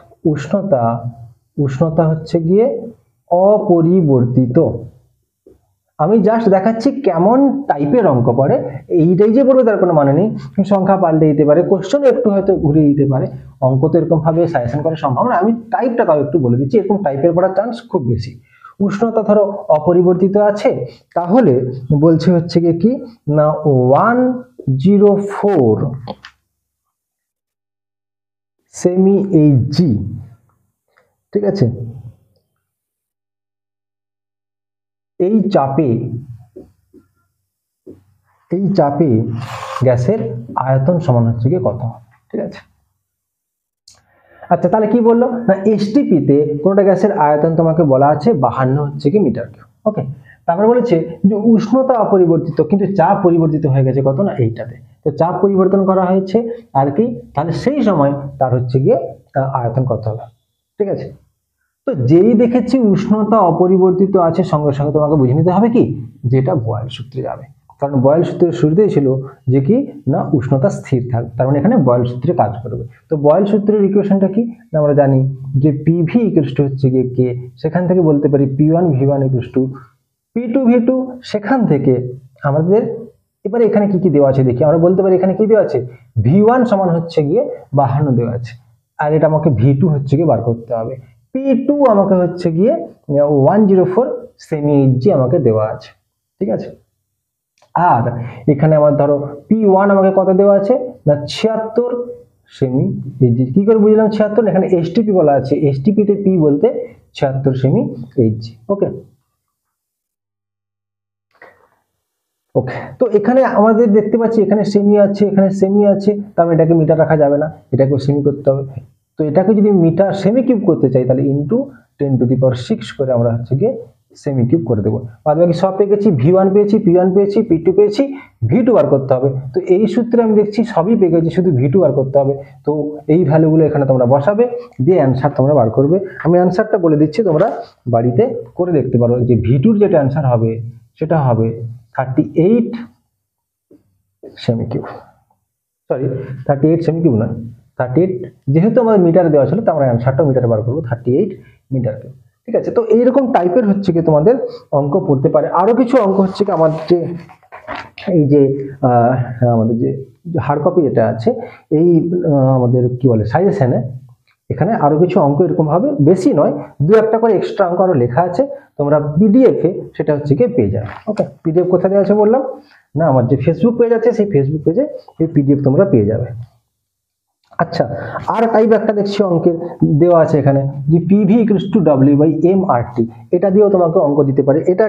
উষ্ণতা হচ্ছে গিয়ে অপরিবর্তিত। আমি জাস্ট দেখাচ্ছি কেমন টাইপের অঙ্ক পড়ে, এইটাই যে পড়বে তার কোনো মানে নেই। সংখ্যা পাল্টে দিতে পারে, কোশ্চেন একটু হয়তো ঘুরিয়ে দিতে পারে, অঙ্ক তো এরকম ভাবে সাজেশন করা সম্ভব না। আমি টাইপটা তাও একটু বলে দিচ্ছি, এরকম টাইপের পড়ার চান্স খুব বেশি। উষ্ণতা ধরো অপরিবর্তিত আছে, তাহলে বলছে হচ্ছে গিয়ে কি না 104 সেমি-Hg। ঠিক আছে, এই চাপে গ্যাসের আয়তন সমান হচ্ছে কি কত। ঠিক আছে। আচ্ছা তাহলে কি বললো না এসটিপিতে কোনটা গ্যাসের আয়তন তোমাকে বলা আছে 52 হচ্ছে কি মিটার কিউব। ওকে, তারপরে বলেছে যে উষ্ণতা অপরিবর্তিত কিন্তু চাপ পরিবর্তিত হয়ে গেছে কত না এইটাতে। তো চাপ পরিবর্তন করা হয়েছে আর কি, তাহলে সেই সময় তার হচ্ছে গিয়ে আয়তন কত হবে। ঠিক আছে। তো যেই দেখেছি উষ্ণতা অপরিবর্তিত আছে, সঙ্গে সঙ্গে তোমাকে বুঝে নিতে হবে কি যেটা বয়েল সূত্রে যাবে, কারণ বয়েল সূত্রের শুরুতেই ছিল যে কি না উষ্ণতা স্থির থাক, তার মানে এখানে বয়েল সূত্রে কাজ করবে। তো বয়েল সূত্রের ইকুয়েশনটা কি না আমরা জানি যে পিভি ইকুয়ালস টু হচ্ছে গিয়ে কে, সেখান থেকে বলতে পারি P1 V1 equals to P2 V2। সেখান থেকে আমাদের এবারে এখানে কি কি দেওয়া আছে দেখি, আমরা বলতে পারি এখানে কি দেওয়া আছে V1 সমান হচ্ছে গিয়ে 52 দেওয়া আছে, আর এটা আমাকে V2 হচ্ছে গিয়ে বার করতে হবে। P2 আমাকে হচ্ছে গিয়ে 104 সেমি-Hg আমাকে দেওয়া আছে। ঠিক আছে। আর এখানে আমার ধরো P1 আমাকে কত দেওয়া আছে না 76 সেমি-Hg। কি করে বুঝলাম 76, এখানে এসটিপি বলা আছে, এসটিপি তে P বলতে 76 সেমি-Hg। ওকে, ওকে, তো এখানে আমাদের দেখতে পাচ্ছি এখানে সেমি আছে, এখানে সেমি আছে, তার মানে এটাকে মিটার রাখা যাবে না, এটাকেও সেমি করতে হবে। তো এটাকে যদি মিটার সেমি কিউব করতে চাই তাহলে ইন্টু 10⁶ করে আমরা হচ্ছে গিয়ে সেমি কিউব করে দেবো। বাদ বাকি সব পেয়ে গেছি, V1 পেয়েছি, P1 পেয়েছি, P2 পেয়েছি, V2 বার করতে হবে। তো এই সূত্রে আমি দেখছি সবই পেয়ে গেছি, শুধু V2 বার করতে হবে। তো এই ভ্যালুগুলো এখানে তোমরা বসাবে, দিয়ে অ্যান্সার তোমরা বার করবে। আমি অ্যান্সারটা বলে দিচ্ছি, তোমরা বাড়িতে করে দেখতে পারো যে V2-র যেটা অ্যান্সার হবে সেটা হবে 38 semi cube, sorry 38 semi cube না, 38, যেহেতু আমার মিটার দেওয়া ছিল তো আমরা অ্যান্সারটা মিটারে বার করবো, 38 মিটার কিউব। ঠিক আছে, তো এইরকম টাইপের হচ্ছে কি তোমাদের অঙ্ক পড়তে পারে। আরো কিছু অঙ্ক হচ্ছে কি আমাদের যে এই যে আমাদের যে হার্ড কপি যেটা আছে, এই আমাদের কি বলে সাজেশনে, এখানে আরো কিছু অঙ্ক এরকম ভাবে, বেশি নয়, দু একটা করে এক্সট্রা অঙ্ক আরো লেখা আছে, তোমরা পিডিএফ এ সেটা হচ্ছে কি পেয়ে যাবে। ওকে, পিডিএফ কোথায় দেওয়া আছে বললাম না, আমার যে ফেসবুক পেজ আছে সেই ফেসবুক পেজে এই পিডিএফ তোমরা পেয়ে যাবে। আচ্ছা, আর টাইপ একটা দেখছি অঙ্কের দেওয়া আছে এখানে যে পিভি ইকুয়ালস টু W/M/RT, এটা দিয়েও তোমাকে অঙ্ক দিতে পারে। এটা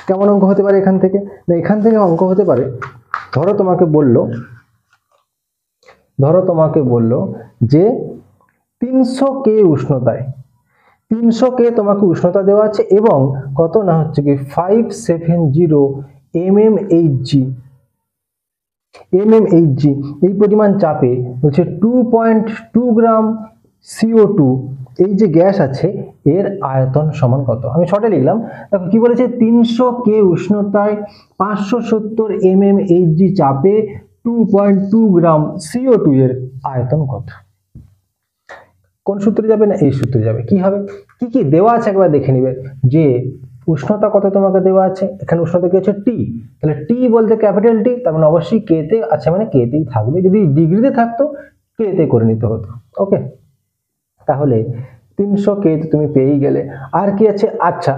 কেমন অঙ্ক হতে পারে এখান থেকে? না, এখান থেকে অঙ্ক হতে পারে, ধরো তোমাকে বললো যে 300 K উষ্ণতায়, 300 K তোমাকে উষ্ণতা দেওয়া আছে এবং কত না হচ্ছে কি 570 mmHg এই পরিমাণ চাপে হচ্ছে 2.2 গ্রাম CO2 এই যে গ্যাস আছে এর আয়তন সমান কত? আমি শর্টে লিখলাম, দেখো কি বলেছে, 300 K উষ্ণতায় 570 mmHg চাপে 2.2 গ্রাম CO2 এর আয়তন কত? কোন সূত্রে যাবে? না এই সূত্রে যাবে। কি হবে, কি কি দেওয়া আছে একবার দেখে নিবে। যে উষ্ণতা কত তোমাকে দেওয়া আছে, এখানে উষ্ণতা কি আছে টি, তাহলে টি বলতে ক্যাপিটাল টি, তার মানে অবশ্যই কে তে আছে, মানে কে তেই থাকবে। যদি ডিগ্রিতে থাকতো কে তে করে নিতে হতো। ওকে, তাহলে 300 কে তুমি পেয়েই গেলে। আর কি আছে? আচ্ছা,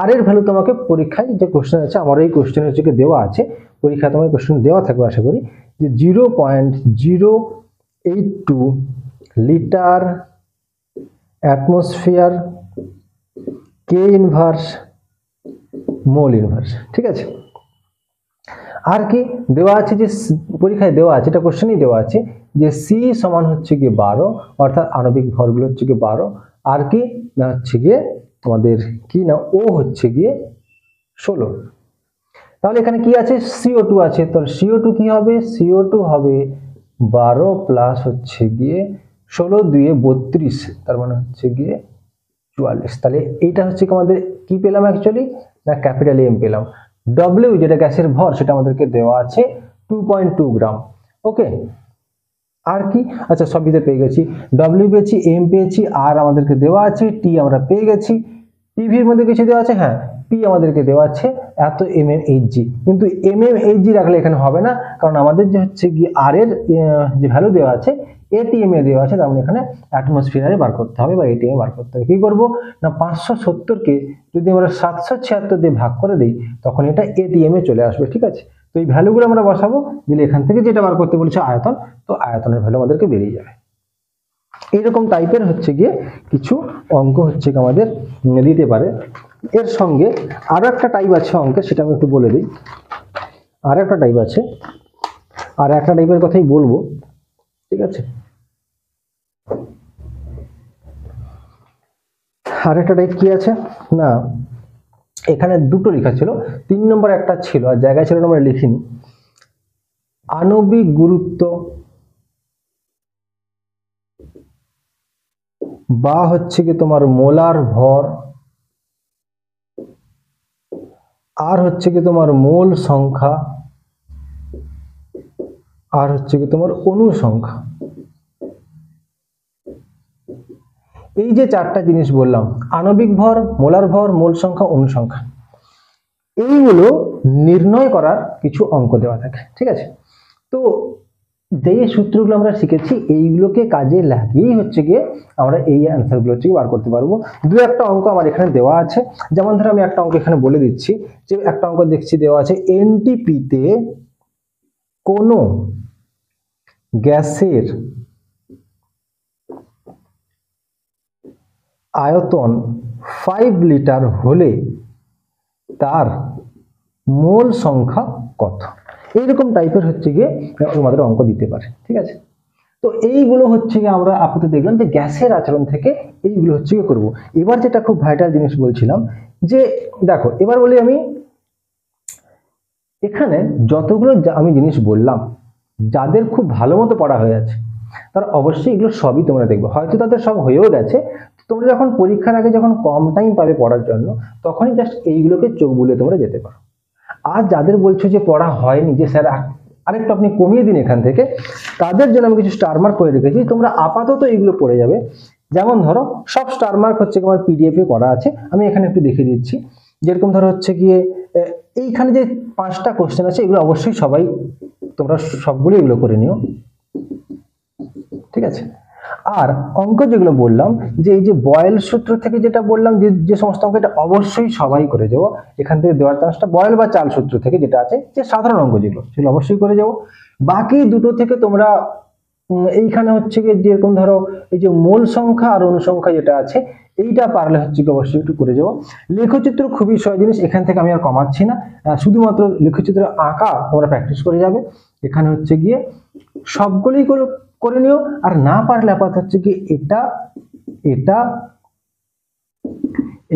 আর এর ভ্যালু তোমাকে পরীক্ষায় যে কোশ্চেন আছে, আমার এই কোশ্চেন হচ্ছে দেওয়া আছে, পরীক্ষা তোমার কোশ্চেন দেওয়া থাকবে আশা করি, যে 0.082 লিটার অ্যাটমসফিয়ার কে ইনভার্স মোল ইনভার্স। ঠিক আছে, আর কি দেওয়া আছে, যে পরীক্ষায় দেওয়া আছে, এটা কোশ্চেনই দেওয়া আছে যে সি সমান হচ্ছে গিয়ে 12, অর্থাৎ আণবিক ভরগুলো হচ্ছে গিয়ে 12, আর কি না হচ্ছে গিয়ে তোমাদের কি না ও হচ্ছে গিয়ে 16। তাহলে এখানে কি আছে, CO2 আছে, তাহলে CO2 কি হবে, CO2 হবে 12 প্লাস হচ্ছে গিয়ে 16 2 32, তার মানে হচ্ছে গিয়ে 44। তাহলে এইটা হচ্ছে আমাদের কি পেলাম অ্যাকচুয়ালি, না ক্যাপিটাল এম পেলাম। ডব্লিউ যেটা গ্যাসের ভর সেটা আমাদেরকে দেওয়া আছে 2.2 গ্রাম। ওকে, আর কি, আচ্ছা সবইতে পেয়ে গেছি, ডব্লিউ পেয়েছি, এম পেয়েছি, আর আমাদেরকে দেওয়া আছে, টি আমরা পেয়ে গেছি, টিভির মধ্যে কিছু দেওয়া আছে, হ্যাঁ পি আমাদেরকে দেওয়া আছে এত mmHg, কিন্তু mmHg রাখলে এখানে হবে না, কারণ আমাদের যে হচ্ছে কি আর এর যে ভ্যালু দেওয়া আছে এটিএম এ দেওয়া আছে, তার মানে এখানে অ্যাটমসফিয়ারে বার করতে হবে বা এটিএম বার করতে হবে। কি করব না 570 কে যদি আমরা 776 দিয়ে ভাগ করে দিই তখন এটা এটিএম এ চলে আসবে। ঠিক আছে, তো এই ভ্যালুগুলো আমরা বসাবো, দিলে এখান থেকে যেটা বার করতে বলেছে আয়তন, তো আয়তনের ভ্যালু আমাদেরকে বেরিয়ে যাবে। এইরকম টাইপের হচ্ছে গিয়ে কিছু অঙ্ক হচ্ছে আমাদের দিতে পারে। এর সঙ্গে আরো একটা টাইপ আছে অঙ্কের, সেটা আমি একটু বলে দিই। আর একটা টাইপ আছে, আর একটা টাইপের কথাই বলবো। ঠিক আছে, আর একটা টাইপ কি আছে না, এখানে দুটো লেখা ছিল, 3 নম্বর একটা ছিল আর জায়গায় ছিল আমরা লিখিনি, আণবিক গুরুত্ব বা হচ্ছে কি তোমার মোলার ভর, আর হচ্ছে কি তোমার মোল সংখ্যা, আর হচ্ছে কি তোমার অণু সংখ্যা। এই যে চারটা জিনিস বললাম, আণবিক ভর, মোলার ভর, মোল সংখ্যা, অণু সংখ্যা, এইগুলো নির্ণয় করার কিছু অঙ্ক দেওয়া থাকে। ঠিক আছে, তো যে সূত্রগুলো আমরা শিখেছি এইগুলোকে কাজে লাগিয়েই হচ্ছে গিয়ে আমরা এই অ্যান্সারগুলো হচ্ছে বার করতে পারবো। দু একটা অঙ্ক আমার এখানে দেওয়া আছে, যেমন ধরো আমি একটা অঙ্ক এখানে বলে দিচ্ছি, যে একটা অঙ্ক দেখছি দেওয়া আছে, এনটিপিতে কোনো গ্যাসের আয়তন 5 লিটার হলে তার মোল সংখ্যা কত, এইরকম টাইপের হচ্ছে গিয়ে আমাদের অঙ্ক দিতে পারে। ঠিক আছে, তো এইগুলো হচ্ছে গিয়ে আমরা আপাতত দেখলাম যে গ্যাসের আচরণ থেকে এইগুলো হচ্ছে গিয়ে করবো। এবার যেটা খুব ভাইটাল জিনিস বলছিলাম যে দেখো, এবার বলি আমি এখানে যতগুলো আমি জিনিস বললাম, যাদের খুব ভালো মতো পড়া হয়ে আছে তারা অবশ্যই এগুলো সবই তোমরা দেখবে, হয়তো তাদের সব হয়েও গেছে। তোমরা যখন পরীক্ষার আগে যখন কম টাইম পাবে পড়ার জন্য, তখনই জাস্ট এইগুলোকে চোখ বুলিয়ে তোমরা যেতে পারো। আর যাদের বলছো যে পড়া হয়নি, যে স্যার আরেকটু আপনি কমিয়ে দিন এখান থেকে, তাদের জন্য আমি কিছু স্টার মার্ক করে রেখেছি, তোমরা আপাতত এইগুলো পড়ে যাবে। যেমন ধরো সব স্টার মার্ক হচ্ছে আমার পিডিএফ এ করা আছে, আমি এখানে একটু দেখিয়ে দিচ্ছি। যেরকম ধরো হচ্ছে গিয়ে এইখানে যে 5টা কোশ্চেন আছে, এগুলো অবশ্যই সবাই তোমরা সবগুলো এগুলো করে নিও। ঠিক আছে, আর অঙ্ক যেগুলো বললাম, যে এই যে বয়েল সূত্র থেকে যেটা বললাম, যে সমস্ত অঙ্ক, এটা অবশ্যই সবাই করে যাবো। এখান থেকে দেওয়ার চান্সটা বয়েল বা চাল সূত্র থেকে যেটা আছে, যে সাধারণ অঙ্ক যেগুলো, সেগুলো অবশ্যই করে যাবো। বাকি দুটো থেকে তোমরা এইখানে হচ্ছে গিয়ে যেরকম ধরো এই যে মোল সংখ্যা আর অনুসংখ্যা যেটা আছে, এইটা পারলে হচ্ছে কি অবশ্যই একটু করে যাবো। লেখচিত্র খুবই সহজ জিনিস, এখান থেকে আমি আর কমাচ্ছি না, শুধুমাত্র লেখচিত্র আঁকা তোমরা প্র্যাকটিস করে যাবে। এখানে হচ্ছে গিয়ে সবগুলোই করে নিও। আর না পারলে আপাতত হচ্ছে কি এটা এটা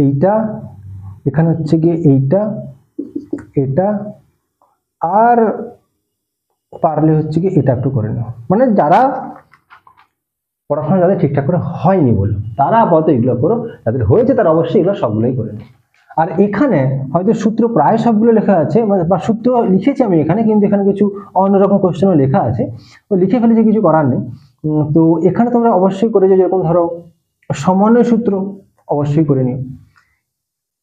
এইটা, এখানে হচ্ছে গিয়ে এইটা এটা, আর পারলে হচ্ছে কি এটা একটু করে নিও। মানে যারা পড়াশোনা যাদের ঠিকঠাক করে হয়নি বলো, তারা আপাতত এগুলো করো, যাদের হয়েছে তারা অবশ্যই এগুলো সবগুলোই করে নিও। আর এখানে হয়তো সূত্র প্রায় সবগুলো লেখা আছে, বা সূত্র লিখেছি আমি এখানে, কিন্তু এখানে কিছু অন্যরকম কোশ্চেনও লেখা আছে, তো লিখে ফেলেছি, কিছু করার নেই। তো এখানে তোমরা অবশ্যই করে যাও, যেরকম ধরো সমন্বয় সূত্র অবশ্যই করে নিও,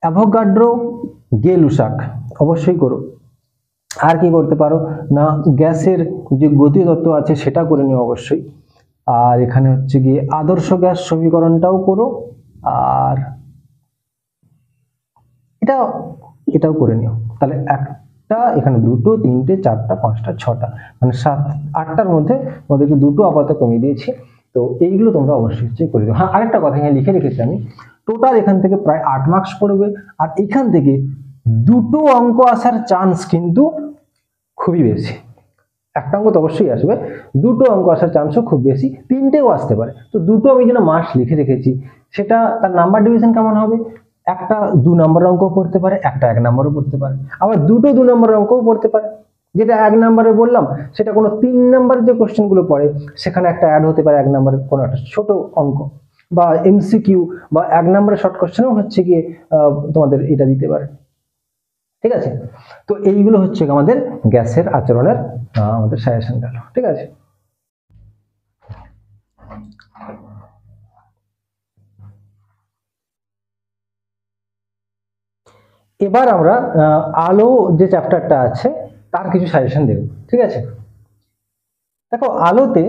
অ্যাভোগাড্রো গে-লুসাক অবশ্যই করো। আর কি করতে পারো না, গ্যাসের যে গতি তত্ত্ব আছে সেটা করে নিও অবশ্যই। আর এখানে হচ্ছে গিয়ে আদর্শ গ্যাস সমীকরণটাও করো, আর এটাও করে নিও। তাহলে একটা, এখানে 2, 3, 4, 5, 6টা, মানে 7, 8টার মধ্যে ওদেরকে 2টো আপাতত কমিয়ে দিয়েছি। তো এইগুলো তোমরা অবশ্যই করে দিও। হ্যাঁ, আরেকটা কথা এখানে লিখে রেখেছি আমি, টোটাল এখান থেকে প্রায় 8 মার্কস পড়বে। আর এখান থেকে 2টো অঙ্ক আসার চান্স কিন্তু খুবই বেশি। একটা অঙ্ক তো অবশ্যই আসবে, 2টো অঙ্ক আসার চান্সও খুব বেশি, 3টেও আসতে পারে। তো 2টো আমি যেন মার্কস লিখে রেখেছি, সেটা তার নাম্বার ডিভিশন কেমন হবে, একটা 2 নম্বরের অঙ্কও পড়তে পারে, একটা 1 নম্বরও পড়তে পারে, আবার 2টো 2 নম্বরের অঙ্কও পড়তে পারে। যেটা 1 নম্বরে বললাম, সেটা কোনো 3 নম্বরের যে কোশ্চেনগুলো পড়ে, সেখানে একটা অ্যাড হতে পারে 1 নম্বরের কোনো একটা ছোট অঙ্ক, বা এমসিকিউ, বা 1 নম্বরের শর্ট কোশ্চেনও হচ্ছে গিয়ে তোমাদের এটা দিতে পারে। ঠিক আছে, তো এইগুলো হচ্ছে আমাদের গ্যাসের আচরণের আমাদের সাজেশন গেল। ঠিক আছে, এবার আমরা আলো যে চ্যাপ্টারটা আছে তার কিছু সাজেশন দেব। ঠিক আছে, দেখো আলোতে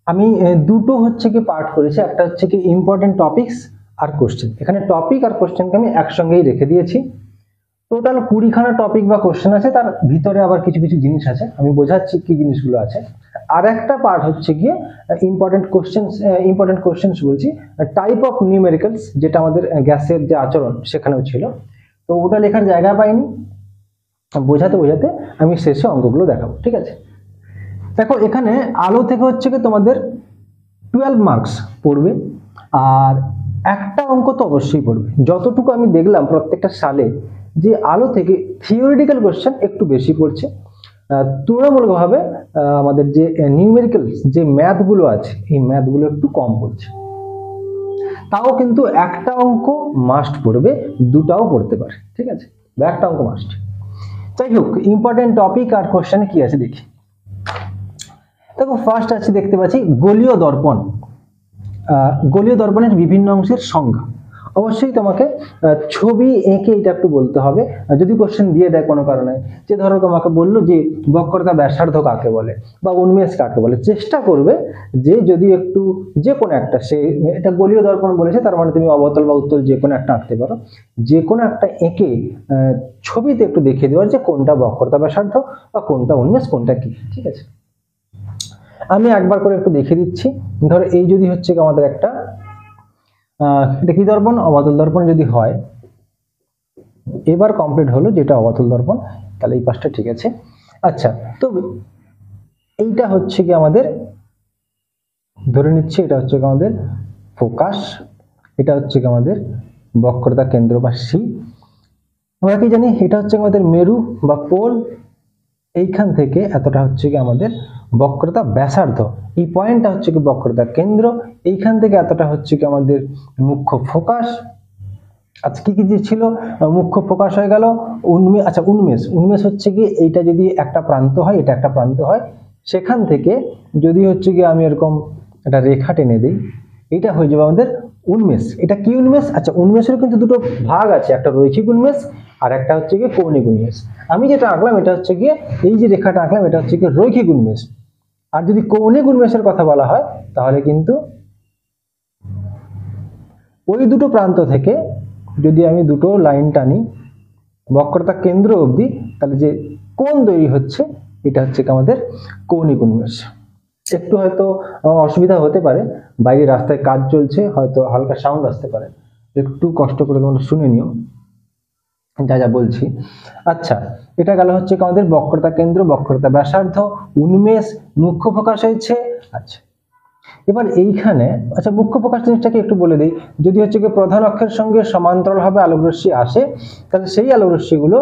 আমি 2টো হচ্ছে কি পার্ট করেছি, একটা হচ্ছে কি ইম্পর্টেন্ট টপিকস আর কোশ্চেন। এখানে টপিক আর কোশ্চেনকে আমি একসঙ্গেই রেখে দিয়েছি। টোটাল 20খানা টপিক বা কোশ্চেন আছে, তার ভিতরে আবার কিছু কিছু জিনিস আছে, আমি বোঝাচ্ছি কি জিনিসগুলো আছে। আর একটা পার্ট হচ্ছে গিয়ে ইম্পর্টেন্ট কোশ্চেন্স বলছি, টাইপ অফ নিউমেরিক্যালস, যেটা আমাদের গ্যাসের যে আচরণ সেখানেও ছিল। তো ওটা লেখার জায়গা পাইনি, বোঝাতে বোঝাতে আমি শেষে অঙ্কগুলো দেখাবো। ঠিক আছে, দেখো এখানে আলো থেকে হচ্ছে কি তোমাদের 12 মার্কস পড়বে, আর একটা অঙ্ক তো অবশ্যই পড়বে। যতটুকু আমি দেখলাম প্রত্যেকটা সালে, যে আলো থেকে থিওরিটিক্যাল কোশ্চেন একটু বেশি পড়ছে, তুলনামূলকভাবে আমাদের যে নিউমেরিক্যাল যে ম্যাথগুলো আছে, এই ম্যাথগুলো একটু কম পড়ছে। তাও কিন্তু একটা অঙ্ক মাস্ট পড়বে, 2টাও পড়তে পারে। ঠিক আছে, একটা অঙ্ক মাস্ট। যাই হোক, ইম্পর্টেন্ট টপিক আর কোশ্চেনে কি আছে দেখি। দেখো ফার্স্ট আছে, দেখতে পাচ্ছি গোলীয় দর্পণ। গোলীয় দর্পণের বিভিন্ন অংশের সংজ্ঞা। অবশ্যই তোমাকে ছবি এঁকে এটা একটু বলতে হবে, যদি কোশ্চেন দিয়ে দেয় কোনো কারণে, যে ধরো তোমাকে বললো যে বক্রতা ব্যাসার্ধ কাকে বলে বা উন্মেষ কাকে বলে, চেষ্টা করবে যে যদি একটু যে কোনো একটা, সে এটা গোলীয় দর্পণ বলেছে, তার মানে তুমি অবতল বা উত্তল যে কোনো একটা আঁকতে পারো, যে কোনো একটা এঁকে ছবিতে একটু দেখিয়ে দেওয়ার যে কোনটা বক্রতা ব্যাসার্ধ বা কোনটা উন্মেষ, কোনটা কি। ঠিক আছে, আমি একবার করে একটু দেখিয়ে দিচ্ছি। ধরো এই যদি হচ্ছে আমাদের একটা এটা কি দর্পণ, অবতল দর্পণ যদি হয়, এবার কমপ্লিট হলো যেটা অবতল দর্পণ, তাহলে এই পাশটা ঠিক আছে। আচ্ছা, তো এইটা হচ্ছে কি আমাদের, ধরে নিচ্ছি এটা হচ্ছে কি আমাদের ফোকাস, এটা হচ্ছে কি আমাদের বক্রতা কেন্দ্র বা সি। আমরা কি জানি এটা হচ্ছে আমাদের মেরু বা পোল, এইখান থেকে এতটা হচ্ছে কি আমাদের বক্রতা ব্যাসার্ধ, এই পয়েন্টটা হচ্ছে কি বক্রতা কেন্দ্র, এইখান থেকে এতটা হচ্ছে কি আমাদের মুখ্য ফোকাস। আচ্ছা, কি কি যে ছিল, মুখ্য ফোকাস হয়ে গেল, উন্মেষ। আচ্ছা, উন্মেষ হচ্ছে কি এইটা যদি একটা প্রান্ত হয়, এটা একটা প্রান্ত হয়, সেখান থেকে যদি হচ্ছে কি আমি এরকম একটা রেখা টেনে দিই, এটা হয়ে যাবে আমাদের উন্মেষ। এটা কি উন্মেষ? আচ্ছা, উন্মেষের কিন্তু দুটো ভাগ আছে, একটা রৈখিক উন্মেষ আর একটা হচ্ছে গিয়ে কৌণিক উন্মেষ। আমি যেটা আঁকলাম এটা হচ্ছে গিয়ে, এই যে রেখাটা আঁকলাম এটা হচ্ছে গিয়ে রৈখিক উন্মেষ। আর যদি কৌণিক উন্মেষের কথা বলা হয় তাহলে কিন্তু ওই দুটো প্রান্ত থেকে যদি আমি দুটো লাইন টানি বক্রতা কেন্দ্র অবধি, তাহলে যে কোণ তৈরি হচ্ছে এটা হচ্ছে আমাদের কৌণিক উন্মেষ। একটু হয়তো অসুবিধা হতে পারে, বাইরে রাস্তায় কাজ চলছে, হয়তো হালকা সাউন্ড আসতে পারে, একটু কষ্ট করে তোমরা শুনে নিও যা যা বলছি। আচ্ছা, এটা গেল হচ্ছে আমাদের বক্রতা কেন্দ্র, বক্রতা ব্যাসার্ধ, উন্মেষ, মুখ্য ফোকাস হয়েছে। আচ্ছা, এবার এইখানে আচ্ছা মুখ্য ফোকাস জিনিসটাকে একটু বলে দিই। যদি হচ্ছে কি প্রধান অক্ষের সঙ্গে সমান্তরালভাবে আলোকরশ্মি আসে, তাহলে সেই আলোকরশ্মিগুলো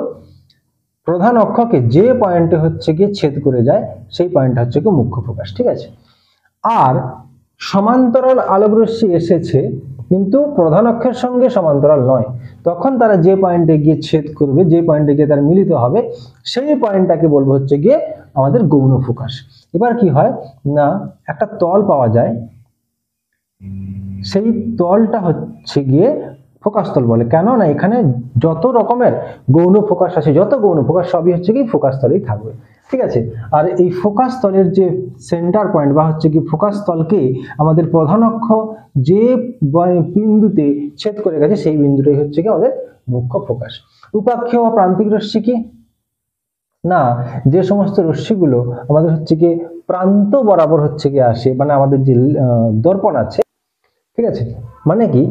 প্রধান অক্ষকে যে পয়েন্টে হচ্ছে গিয়ে ছেদ করে যায় সেই পয়েন্টটা হচ্ছে কি মুখ্য ফোকাস, ঠিক আছে। আর সমান্তরাল আলোকরশ্মি এসেছে কিন্তু প্রধান অক্ষের সঙ্গে সমান্তরাল নয়, তখন তারা যে পয়েন্টে গিয়ে ছেদ করবে, যে পয়েন্টে গিয়ে তারা মিলিত হবে, সেই পয়েন্টটাকে বলবো হচ্ছে গিয়ে আমাদের গৌণ ফোকাস। এবার কি হয় না, একটা তল পাওয়া যায়, সেই তলটা হচ্ছে গিয়ে ফোকাস তল বলে। কেন না এখানে যত রকমের গৌণ ফোকাস আছে, যত গৌণ ফোকাস সবই হচ্ছে কি ফোকাস তলেই থাকবে, ঠিক আছে। আর এই ফোকাস তলের যে সেন্টার পয়েন্ট বা হচ্ছে কি ফোকাস তলকে আমাদের প্রধান অক্ষ যে বিন্দুতে ছেদ করে গেছে সেই বিন্দুটাই হচ্ছে কি আমাদের মুখ্য ফোকাস। উপাক্ষীয় বা প্রান্তিক রশ্মি কি না, যে সমস্ত রশ্মিগুলো আমাদের হচ্ছে কি প্রান্ত বরাবর হচ্ছে কি আসে, মানে আমাদের যে দর্পণ আছে, ঠিক আছে, মানে কি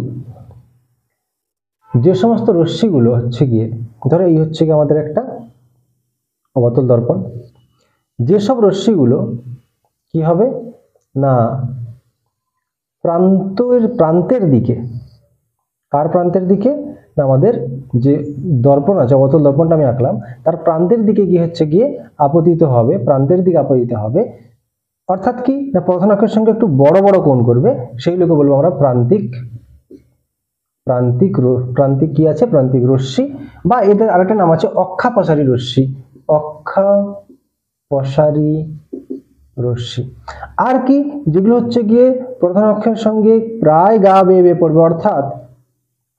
যে সমস্ত রশ্মিগুলো হচ্ছে গিয়ে, ধরো এই হচ্ছে কি আমাদের একটা অবতল দর্পণ, যেসব রশ্মিগুলো কি হবে না প্রান্তের দিকে, কার প্রান্তের দিকে না আমাদের যে দর্পণ আছে, অবতল দর্পণটা আমি আঁকলাম, তার প্রান্তের দিকে কি হচ্ছে গিয়ে আপতিত হবে, প্রান্তের দিকে আপতিত হবে, অর্থাৎ কি না প্রধান অক্ষের সঙ্গে একটু বড় বড় কোণ করবে, সেইগুলোকে বলবো আমরা প্রান্তিক কি আছে, প্রান্তিক রশ্মি, বা এদের আরেকটা নাম আছে অক্ষাপসারী রশ্মি, অক্ষাপসারী রশ্মি। আর কি যেগুলো হচ্ছে গিয়ে প্রধান অক্ষের সঙ্গে প্রায় গা বেয়ে পড়বে, অর্থাৎ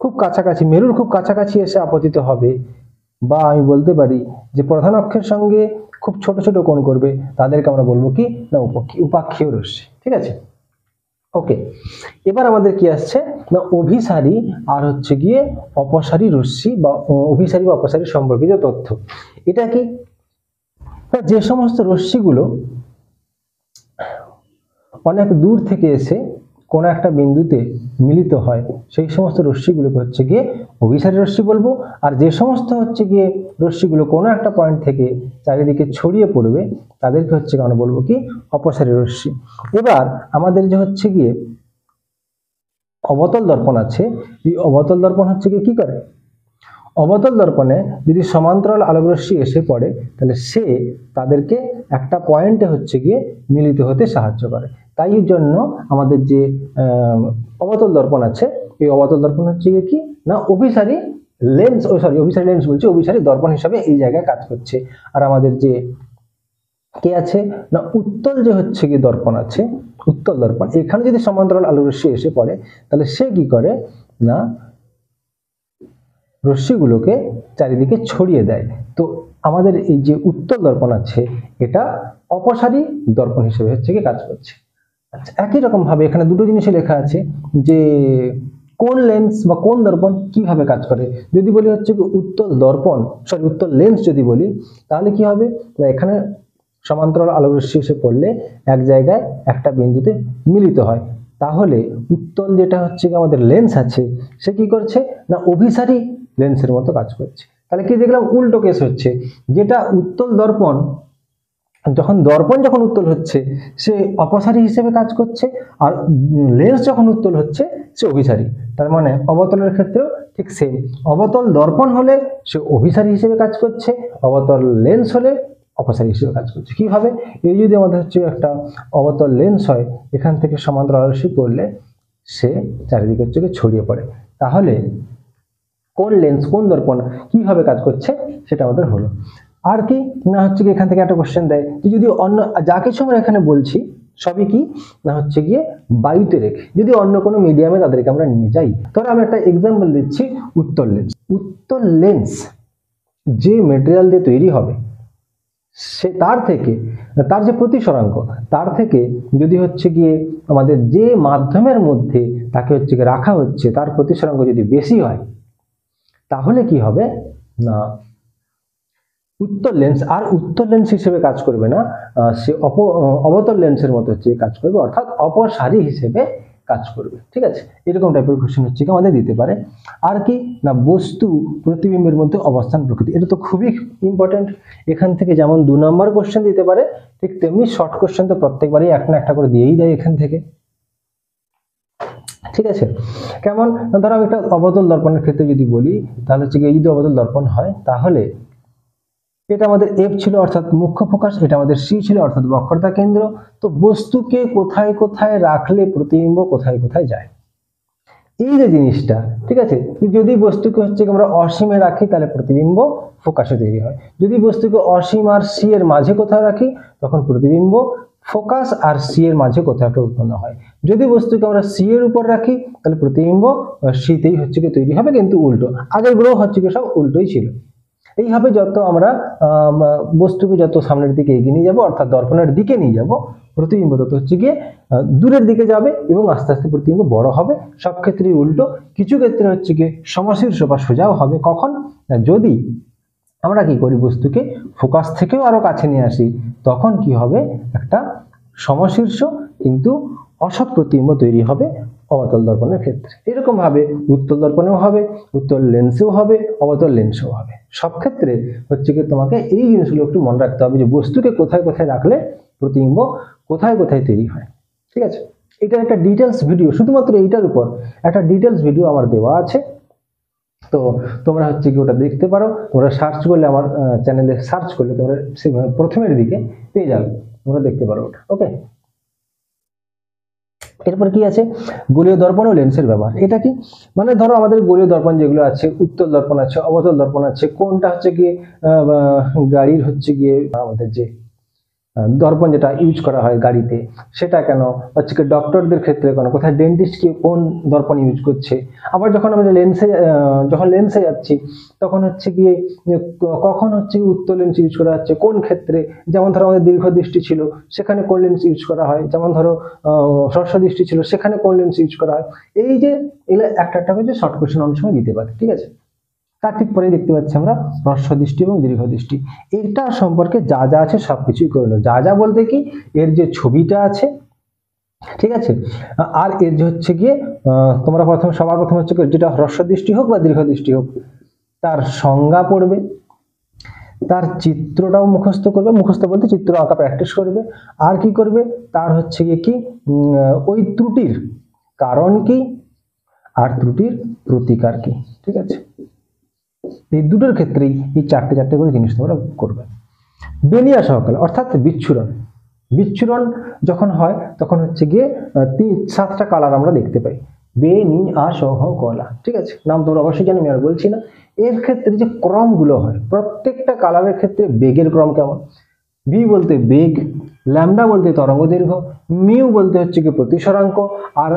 খুব কাছাকাছি, মেরুর খুব কাছাকাছি এসে আপতিত হবে, বা আমি বলতে পারি যে প্রধান অক্ষের সঙ্গে খুব ছোট ছোট কোণ করবে, তাদেরকে আমরা বলবো কি না উপাক্ষীয় রশ্মি, ঠিক আছে। ওকে, এবার আমাদের কি আসছে না অভিসারী আর হচ্ছে গিয়ে অপসারী রশ্মি বা অভিসারী বা অপসারী সম্পর্কিত তথ্য। এটা কি যে সমস্ত রশ্মিগুলো অনেক দূর থেকে এসে কোনো একটা বিন্দুতে মিলিত হয় সেই সমস্ত রশ্মিগুলোকে হচ্ছে গিয়ে অভিসারী রশ্মি বলবো। আর যে সমস্ত হচ্ছে গিয়ে রশ্মিগুলো কোনো একটা পয়েন্ট থেকে চারিদিকে ছড়িয়ে পড়বে তাদেরকে হচ্ছে আমরা বলবো কি অপসারী রশ্মি। এবার আমাদের যে হচ্ছে গিয়ে অবতল দর্পণ আছে, এই অবতল দর্পণ হচ্ছে গিয়ে কি করে, অবতল দর্পণে যদি সমান্তরাল আলোকরশ্মি এসে পড়ে তাহলে সে তাদেরকে একটা পয়েন্টে হচ্ছে গিয়ে মিলিত হতে সাহায্য করে। তাই জন্য আমাদের যে অবতল দর্পণ আছে, এই অবতল দর্পণ হচ্ছে গিয়ে কি না অভিসারী লেন্স, অভিসারী লেন্স বলছি, অভিসারী দর্পণ হিসাবে এই জায়গায় কাজ করছে। আর আমাদের যে কে আছে না উত্তল যে হচ্ছে কি দর্পণ আছে, উত্তল দর্পণ, এখানে যদি সমান্তরাল আলোকরশ্মি এসে পড়ে তাহলে সে কি করে না রশ্মিগুলোকে চারিদিকে ছড়িয়ে দেয়। তো আমাদের এই যে উত্তল দর্পণ আছে এটা অপসারী দর্পণ হিসেবে হচ্ছে কি কাজ করছে। আচ্ছা, একই রকম ভাবে এখানে দুটো জিনিসই লেখা আছে যে কোন লেন্স বা কোন দর্পণ কিভাবে কাজ করে। যদি বলি হচ্ছে উত্তল দর্পণ উত্তল লেন্স যদি বলি তাহলে কি হবে, এখানে সমান্তরাল আলোকরশ্মি এসে পড়লে এক জায়গায় একটা বিন্দুতে মিলিত হয়, তাহলে উত্তল যেটা হচ্ছে আমাদের লেন্স আছে সে কি করছে না অভিসারী লেন্সের মতো কাজ করছে। তাহলে কি দেখলাম, উল্টো কেস হচ্ছে, যেটা উত্তল দর্পণ যখন উত্তল হচ্ছে সে অপসারী হিসেবে কাজ করছে, আর লেন্স যখন উত্তল হচ্ছে সে অভিসারী। তার মানে অবতলের ক্ষেত্রেও ঠিক সেম, অবতল দর্পণ হলে সে অভিসারী হিসেবে কাজ করছে, অবতল লেন্স হলে অপসারী হিসেবে কাজ করছে। কিভাবে, এই যদি আমাদের হচ্ছে একটা অবতল লেন্স হয়, এখান থেকে সমান্তরাল রশ্মি পড়লে সে চারিদিকে হচ্ছে ছড়িয়ে পড়ে, তাহলে কোন লেন্স কোন দর্পণ কিভাবে কাজ করছে সেটা আমাদের হলো। আর কি না হচ্ছে কি, এখান থেকে একটা কোশ্চেন দেয় যে যদি অন্য যা কিছু আমরা এখানে বলছি সবই কি না হচ্ছে গিয়ে বায়ুতে রেখে, যদি অন্য কোনো মিডিয়ামে তাদেরকে আমরা নিয়ে যাই। ধরো আমি একটা এক্সাম্পল দিচ্ছি, উত্তল লেন্স। উত্তল লেন্স যে মেটেরিয়াল দিয়ে তৈরি হবে সে তার যে প্রতিসরাঙ্ক, তার থেকে যদি হচ্ছে গিয়ে আমাদের যে মাধ্যমের মধ্যে তাকে হচ্ছে গিয়ে রাখা হচ্ছে তার প্রতিসরাঙ্ক যদি বেশি হয়, তাহলে কি হবে না উত্তল লেন্স হিসেবে কাজ করবে না, সে অবতল লেন্সের মতো হচ্ছে কাজ করবে, অর্থাৎ অপসারী হিসেবে কাজ করবে। ঠিক আছে, এরকম টাইপের কোশ্চেন হচ্ছে কি আমাদের দিতে পারে। আর কি না বস্তু প্রতিবিম্বের মধ্যে অবস্থান প্রকৃতি, এটা তো খুবই ইম্পর্টেন্ট। এখান থেকে যেমন 2 নম্বর কোশ্চেন দিতে পারে, ঠিক তেমনি শর্ট কোশ্চেন তো প্রত্যেকবারই একটা না একটা করে দিয়েই দেয় এখান থেকে। ঠিক আছে, কেমন ধরো আমি একটা অবতল দর্পণের ক্ষেত্রে যদি বলি, তাহলে হচ্ছে যদি অবতল দর্পণ হয়, তাহলে এটা আমাদের এফ ছিল অর্থাৎ মুখ্য ফোকাস, এটা আমাদের সি ছিল অর্থাৎ বক্রতা কেন্দ্র। তো বস্তুকে কোথায় কোথায় রাখলে প্রতিবিম্ব কোথায় কোথায় যায়, এই যে জিনিসটা, ঠিক আছে। যদি বস্তুকে হচ্ছে আমরা অসীমে রাখি তাহলে প্রতিবিম্ব ফোকাসে তৈরি হয়, যদি বস্তুকে অসীম আর সি এর মাঝে কোথাও রাখি তখন প্রতিবিম্ব ফোকাস আর সি এর মাঝে কোথাও একটা উৎপন্ন হয়। যদি বস্তুকে আমরা সি এর উপর রাখি তাহলে প্রতিবিম্ব সিতেই হচ্ছে কি তৈরি হবে, কিন্তু উল্টো, আগের গুলো হচ্ছে কি সব উল্টোই ছিল। এইভাবে যত আমরা বস্তুকে যত সামনের দিকে এগিয়ে নিয়ে যাবো, অর্থাৎ দর্পণের দিকে নিয়ে যাব, প্রতিবিম্ব তত হচ্ছে গিয়ে দূরের দিকে যাবে এবং আস্তে আস্তে প্রতিবিম্ব বড় হবে। সব ক্ষেত্রেই উল্টো, কিছু ক্ষেত্রে হচ্ছে গিয়ে সমশীর্ষ বা সোজাও হবে। কখন, যদি আমরা কি করি বস্তুকে ফোকাস থেকেও আরো কাছে নিয়ে আসি, তখন কি হবে, একটা সমশীর্ষ কিন্তু অসৎ প্রতিবিম্ব তৈরি হবে অবতল দর্পণের ক্ষেত্রে। এরকম ভাবে উত্তল দর্পণেও হবে, উত্তল লেন্সেও হবে, অবতল লেন্সেও হবে। সব ক্ষেত্রে হচ্ছে কি তোমাকে এই জিনিসগুলো একটু মনে রাখতে হবে যে বস্তুকে কোথায় কোথায় রাখলে প্রতিবিম্ব কোথায় কোথায় তৈরি হয়। ঠিক আছে, এটার একটা ডিটেলস ভিডিও, শুধুমাত্র এইটার উপর একটা ডিটেলস ভিডিও আমার দেওয়া আছে, তো তোমরা হচ্ছে কি ওটা দেখতে পারো। তোমরা সার্চ করলে আমার চ্যানেলে সার্চ করলে তোমরা প্রথমের দিকে পেয়ে যাবে, তোমরা দেখতে পারো ওটা। ওকে, এরপর কি আছে, গোলীয় দর্পণ ও লেন্সের ব্যবহার। এটা কি মানে ধরো আমাদের গোলীয় দর্পণ যেগুলো আছে, উত্তল দর্পণ আছে, অবতল দর্পণ আছে, কোনটা হচ্ছে গিয়ে গাড়ির হচ্ছে গিয়ে আমাদের যে দর্পণ যেটা ইউজ করা হয় গাড়িতে, সেটা কেন হচ্ছে কি ডক্টরদের ক্ষেত্রে কেন, কোথায় ডেন্টিস্ট কি কোন দর্পণ ইউজ করছে। আবার যখন আমরা লেন্সে যাচ্ছি তখন হচ্ছে গিয়ে কখন হচ্ছে উত্তল লেন্স ইউজ করা হচ্ছে কোন ক্ষেত্রে, যেমন ধরো আমাদের দীর্ঘ দৃষ্টি ছিল সেখানে কোন লেন্স ইউজ করা হয়, যেমন ধরো হ্রস্ব দৃষ্টি ছিল সেখানে কোন লেন্স ইউজ করা হয়। এই যে এগুলো একটা একটা করে শর্ট কোশ্চেন অনেক সময় দিতে পারে। ঠিক আছে, তার ঠিক পরে দেখতে পাচ্ছি আমরা হ্রস্ব দৃষ্টি এবং দীর্ঘ দৃষ্টি, এটা সম্পর্কে যা যা আছে সবকিছুই করে নেব। যা যা বলতে কি, এর যে ছবিটা আছে, ঠিক আছে, আর এর যে হচ্ছে গিয়ে তোমরা সবার প্রথম হচ্ছে যেটা হ্রস্ব দৃষ্টি হোক বা দীর্ঘ দৃষ্টি হোক, তার সংজ্ঞা পড়বে, তার চিত্রটাও মুখস্থ করবে, মুখস্থ বলতে চিত্র আঁকা প্র্যাকটিস করবে। আর কি করবে, তার হচ্ছে গিয়ে কি ওই ত্রুটির কারণ কি আর ত্রুটির প্রতিকার কি। ঠিক আছে, এই দুটোর ক্ষেত্রেই এই চারটে করে জিনিস তোমরা করবে। বেনিয়া সহকালে অর্থাৎ বিচ্ছুরণ যখন হয় তখন হচ্ছে গিয়ে 7টা কালার আমরা দেখতে পাই, বেনিয়া সহকলা। ঠিক আছে, নাম তোমরা অবশ্যই জানো, আমি আর বলছি না। এর ক্ষেত্রে যে ক্রমগুলো হয় প্রত্যেকটা কালারের ক্ষেত্রে বেগের ক্রম কেমন, ভি বলতে বেগ, ল্যামডা বলতে তরঙ্গ দৈর্ঘ্য, মিউ বলতে হচ্ছে গিয়ে প্রতিসরাঙ্ক, আর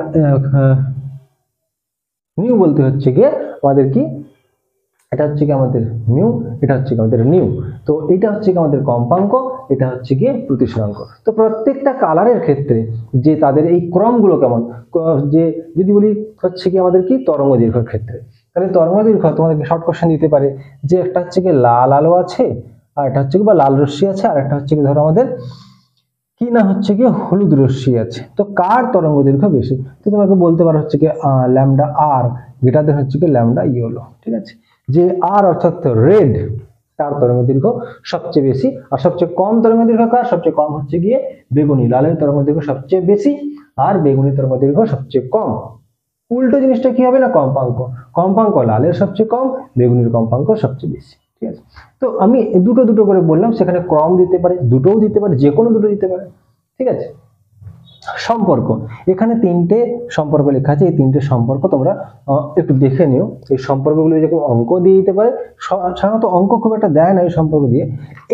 নিউ বলতে হচ্ছে গিয়ে আমাদের কি, এটা হচ্ছে কি আমাদের মিউ, এটা হচ্ছে কি আমাদের নিউ। তো এটা হচ্ছে কি আমাদের কম্পাঙ্ক, এটা হচ্ছে গিয়ে প্রতিসরাঙ্ক। তো প্রত্যেকটা কালারের ক্ষেত্রে যে তাদের এই ক্রমগুলো কেমন, যে যদি বলি হচ্ছে কি আমাদের কি তরঙ্গ দৈর্ঘ্যের ক্ষেত্রে, তাহলে তরঙ্গ দৈর্ঘ্য তোমাদেরকে শর্ট কোশ্চেন দিতে পারে যে একটা হচ্ছে কি লাল আলো আছে, আর একটা হচ্ছে কি বা লাল রশ্মি আছে, আর একটা হচ্ছে কি ধরো আমাদের কি না হচ্ছে কি হলুদ রশ্মি আছে। তো কার তরঙ্গ দৈর্ঘ্য বেশি, তো তোমাকে বলতে পারো হচ্ছে কি ল্যামডা আর গ্রেটার দেন হচ্ছে কি ল্যামডা ইয়েলো। ঠিক আছে, যে আর অর্থাৎ রেড, তার তরঙ্গ দৈর্ঘ্য সবচেয়ে বেশি। আর সবচেয়ে কম তরঙ্গ দৈর্ঘ্য কার? সবচেয়ে কম হচ্ছে গিয়ে বেগুনি। লালের তরঙ্গ দৈর্ঘ্য সবচেয়ে বেশি আর বেগুনি তরঙ্গ দৈর্ঘ্য সবচেয়ে কম। উল্টো জিনিসটা কি হবে না, কম্পাঙ্ক। কম্পাঙ্ক লালের সবচেয়ে কম, বেগুনির কম্পাঙ্ক সবচেয়ে বেশি। ঠিক আছে, তো আমি দুটো দুটো করে বললাম, সেখানে ক্রম দিতে পারে, দুটোও দিতে পারে, যে কোনো দুটো দিতে পারে। ঠিক আছে, সম্পর্ক, এখানে তিনটে সম্পর্ক লেখা আছে। এই তিনটে সম্পর্ক তোমরা একটু দেখে নিও। এই সম্পর্কগুলো যেরকম অঙ্ক দিয়ে দিতে পারে, সাধারণত অঙ্ক খুব একটা দেয় না এই সম্পর্ক দিয়ে,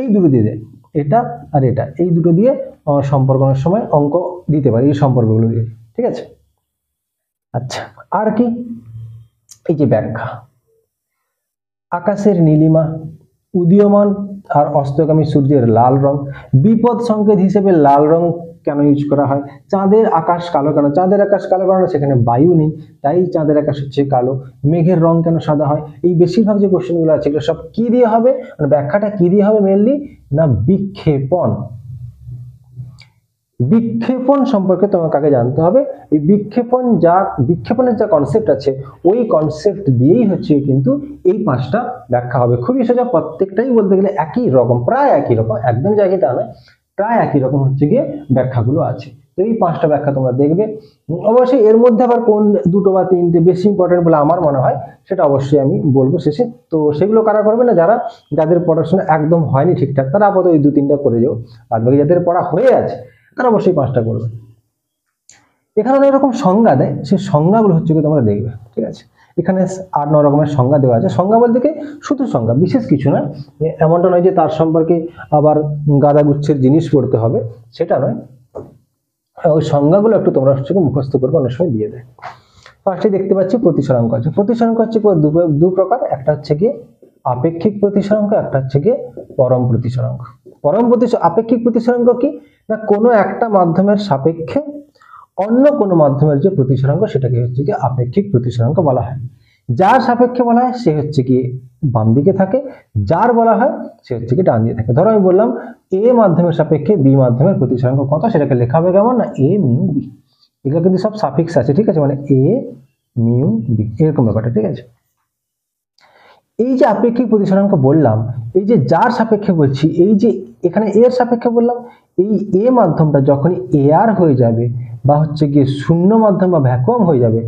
এই দুটো দিয়ে দেয়, এটা আর এটা, এই দুটো দিয়ে সম্পর্কের সময় অঙ্ক দিতে পারে এই সম্পর্কগুলো দিয়ে। ঠিক আছে, আচ্ছা আর কি, এই যে ব্যাখ্যা, আকাশের নীলিমা, উদীয়মান আর অস্তগামী সূর্যের লাল রং, বিপদ সংকেত হিসেবে লাল রং কেন ইউজ করা হয়? চাঁদের আকাশ কালো কেন? চাঁদের আকাশ কালো কারণ সেখানে বায়ু নেই, তাই চাঁদের আকাশ হচ্ছে কালো। মেঘের রং কেন সাদা হয়? এই বেশিরভাগ যে কোশ্চেনগুলো আছে এগুলো সব কি দিয়ে হবে, মানে ব্যাখ্যাটা কি দিয়ে হবে মেনলি না, বিক্ষেপণ। বিক্ষেপণ সম্পর্কে তোমাকে আগে জানতে হবে। এই বিক্ষেপণের যা কনসেপ্ট আছে ওই কনসেপ্ট দিয়েই হচ্ছে কিন্তু এই পাঁচটা ব্যাখ্যা হবে। খুবই সোজা, প্রত্যেকটাই বলতে গেলে একই রকম, প্রায় একই রকম, একদম জায়গায় তা নয়, প্রায় একই রকম হচ্ছে গিয়ে ব্যাখ্যাগুলো আছে। তো এই পাঁচটা ব্যাখ্যা তোমরা দেখবে। অবশ্যই এর মধ্যে আবার কোন দুটো বা তিনটে বেশি ইম্পর্টেন্ট বলে আমার মনে হয় সেটা অবশ্যই আমি বলবো শেষে। তো সেগুলো কারা করবে না, যাদের পড়াশোনা একদম হয়নি ঠিকঠাক তারা আপাতত এই দু তিনটা করে যাও, আর বাকি যাদের পড়া হয়ে আছে তারা অবশ্যই পাঁচটা করবে। এখানে অনেক রকম সংজ্ঞা দেয়, সেই সংজ্ঞাগুলো হচ্ছে কি তোমরা দেখবে। ঠিক আছে, এখানে 8-9 রকমের সংজ্ঞা দেওয়া আছে। সংজ্ঞা বলতে কি শুধু সংজ্ঞা, বিশেষ কিছু না, এমনটা নয় যে তার সম্পর্কে আবার গাদাগুচ্ছের জিনিস পড়তে হবে, সেটা নয়। ওই সংজ্ঞাগুলো একটু তোমরা হচ্ছে মুখস্থ করবে, অনেক সময় দিয়ে দেয়। ফার্স্টে দেখতে পাচ্ছি প্রতিসরাঙ্ক আছে। প্রতিসরাঙ্ক হচ্ছে দু প্রকার, একটা হচ্ছে কি আপেক্ষিক প্রতিসরাঙ্ক, একটা হচ্ছে কি পরম প্রতিসরাঙ্ক। আপেক্ষিক প্রতিসরাঙ্ক কি না, কোনো একটা মাধ্যমের সাপেক্ষে অন্য কোনো মাধ্যমের যে প্রতিসরাঙ্ক সেটাকে হচ্ছে কি আপেক্ষিক প্রতিসরাঙ্ক বলা হয়। যার সাপেক্ষে বলা হয় সে হচ্ছে কি বাম দিকে থাকে, যার বলা হয় সে হচ্ছে কি ডান দিকে থাকে। ধরো আমি বললাম এ মাধ্যমের সাপেক্ষে বি মাধ্যমের প্রতিসরাঙ্ক কত, সেটাকে লেখা হবে কেমন না, এ মিউ বি। এগুলো কিন্তু সব সাফিক্স আছে, ঠিক আছে, মানে এ মিউ বি এরকম ব্যাপারটা। ঠিক আছে, এই যে আপেক্ষিক প্রতিসরাঙ্ক বললাম, এই যে যার সাপেক্ষে বলছি, এই যে এখানে এর সাপেক্ষে বললাম, এই এ মাধ্যমটা যখনই এ আর হয়ে যাবে বা হচ্ছে গিয়ে শূন্য মাধ্যম বা ভ্যাকুয়াম হয়ে যাবে,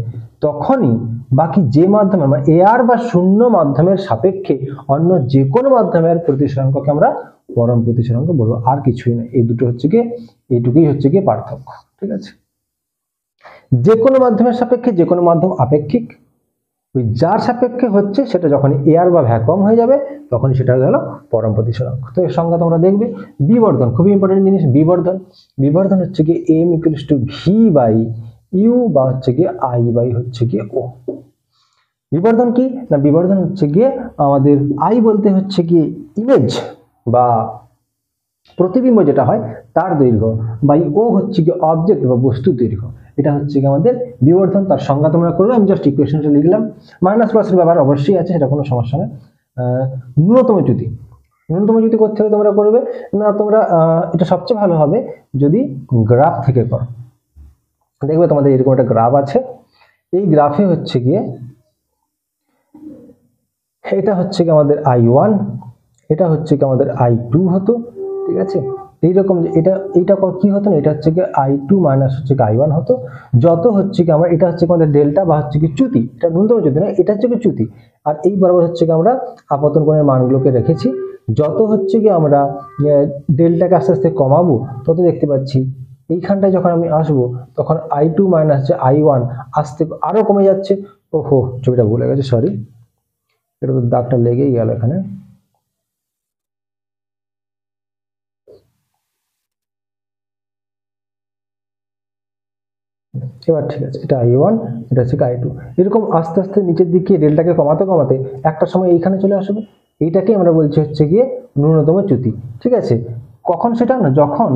তখনই বাকি যে মাধ্যমে মানে এ আর বা শূন্য মাধ্যমের সাপেক্ষে অন্য যে কোনো মাধ্যমের প্রতিসরাঙ্ককে আমরা পরম প্রতিসরাঙ্ক বলবো, আর কিছুই না। এই দুটো হচ্ছে গিয়ে, এইটুকুই হচ্ছে গিয়ে পার্থক্য। ঠিক আছে, যে কোনো মাধ্যমের সাপেক্ষে যে কোনো মাধ্যম আপেক্ষিক, ওই যার সাপেক্ষে হচ্ছে সেটা যখন এয়ার বা ভ্যাকুয়াম হয়ে যাবে তখন সেটা হয়ে গেল পরম প্রতিসরাঙ্ক। তো এর সংজ্ঞা তোমরা দেখবে। বিবর্ধন খুবই ইম্পর্টেন্ট জিনিস। বিবর্ধন হচ্ছে কি M equals to V by U বা হচ্ছে গিয়ে আই বাই হচ্ছে গিয়ে ও। বিবর্ধন কি না, বিবর্ধন হচ্ছে গিয়ে আমাদের আই বলতে হচ্ছে গিয়ে ইমেজ বা প্রতিবিম্ব যেটা হয় তার দৈর্ঘ্য, বাই ও হচ্ছে গিয়ে অবজেক্ট বা বস্তুর দৈর্ঘ্য। এটা হচ্ছে কি আমাদের বিবর্ধন। তার সংজ্ঞা তোমরা করবে, আমি জাস্ট ইকুয়েশনটা লিখলাম। মাইনাস প্লাসের ব্যাপার অবশ্যই আছে, সেটা কোনো সমস্যা নয়। ন্যূনতম চ্যুতি করতে হবে তোমরা করবে না, তোমরা এটা সবচেয়ে ভালো হবে যদি গ্রাফ থেকে করো। দেখবে তোমাদের এরকম একটা গ্রাফ আছে, এই গ্রাফে হচ্ছে গিয়ে এটা হচ্ছে কি আমাদের I1, এটা হচ্ছে কি আমাদের I2 হতো। ঠিক আছে, এইরকম এটা কি হতো না, এটা হচ্ছে কি I2 মাইনাস হচ্ছে কি I1 হতো। যত হচ্ছে কি আমরা, এটা হচ্ছে কি আমাদের ডেল্টা বা হচ্ছে কি চ্যুতি, এটা ন্যূনতম চ্যুতি না, এটা হচ্ছে কি চ্যুতি। আর এই বরাবর হচ্ছে কি আমরা আপতন কোণের মানগুলোকে রেখেছি। যত হচ্ছে কি আমরা ডেল্টাকে আস্তে আস্তে কমাবো, তত দেখতে পাচ্ছি এইখানটায় যখন আমি আসবো তখন I2 মাইনাস যে I1 আস্তে আরো কমে যাচ্ছে। ওহো, ছবিটা ভুলে গেছে, সরি, এটা তো দাগটা লেগেই গেল এখানে। এবার ঠিক আছে, এটা I1, এটা হচ্ছে I2, এরকম আস্তে আস্তে নিচের দিকে ডেল্টাকে কমাতে কমাতে একটা সময় এইখানে চলে আসবে। এইটাকে আমরা বলছি হচ্ছে গিয়ে ন্যূনতম চ্যুতি। ঠিক আছে, কখন সেটা না, যখন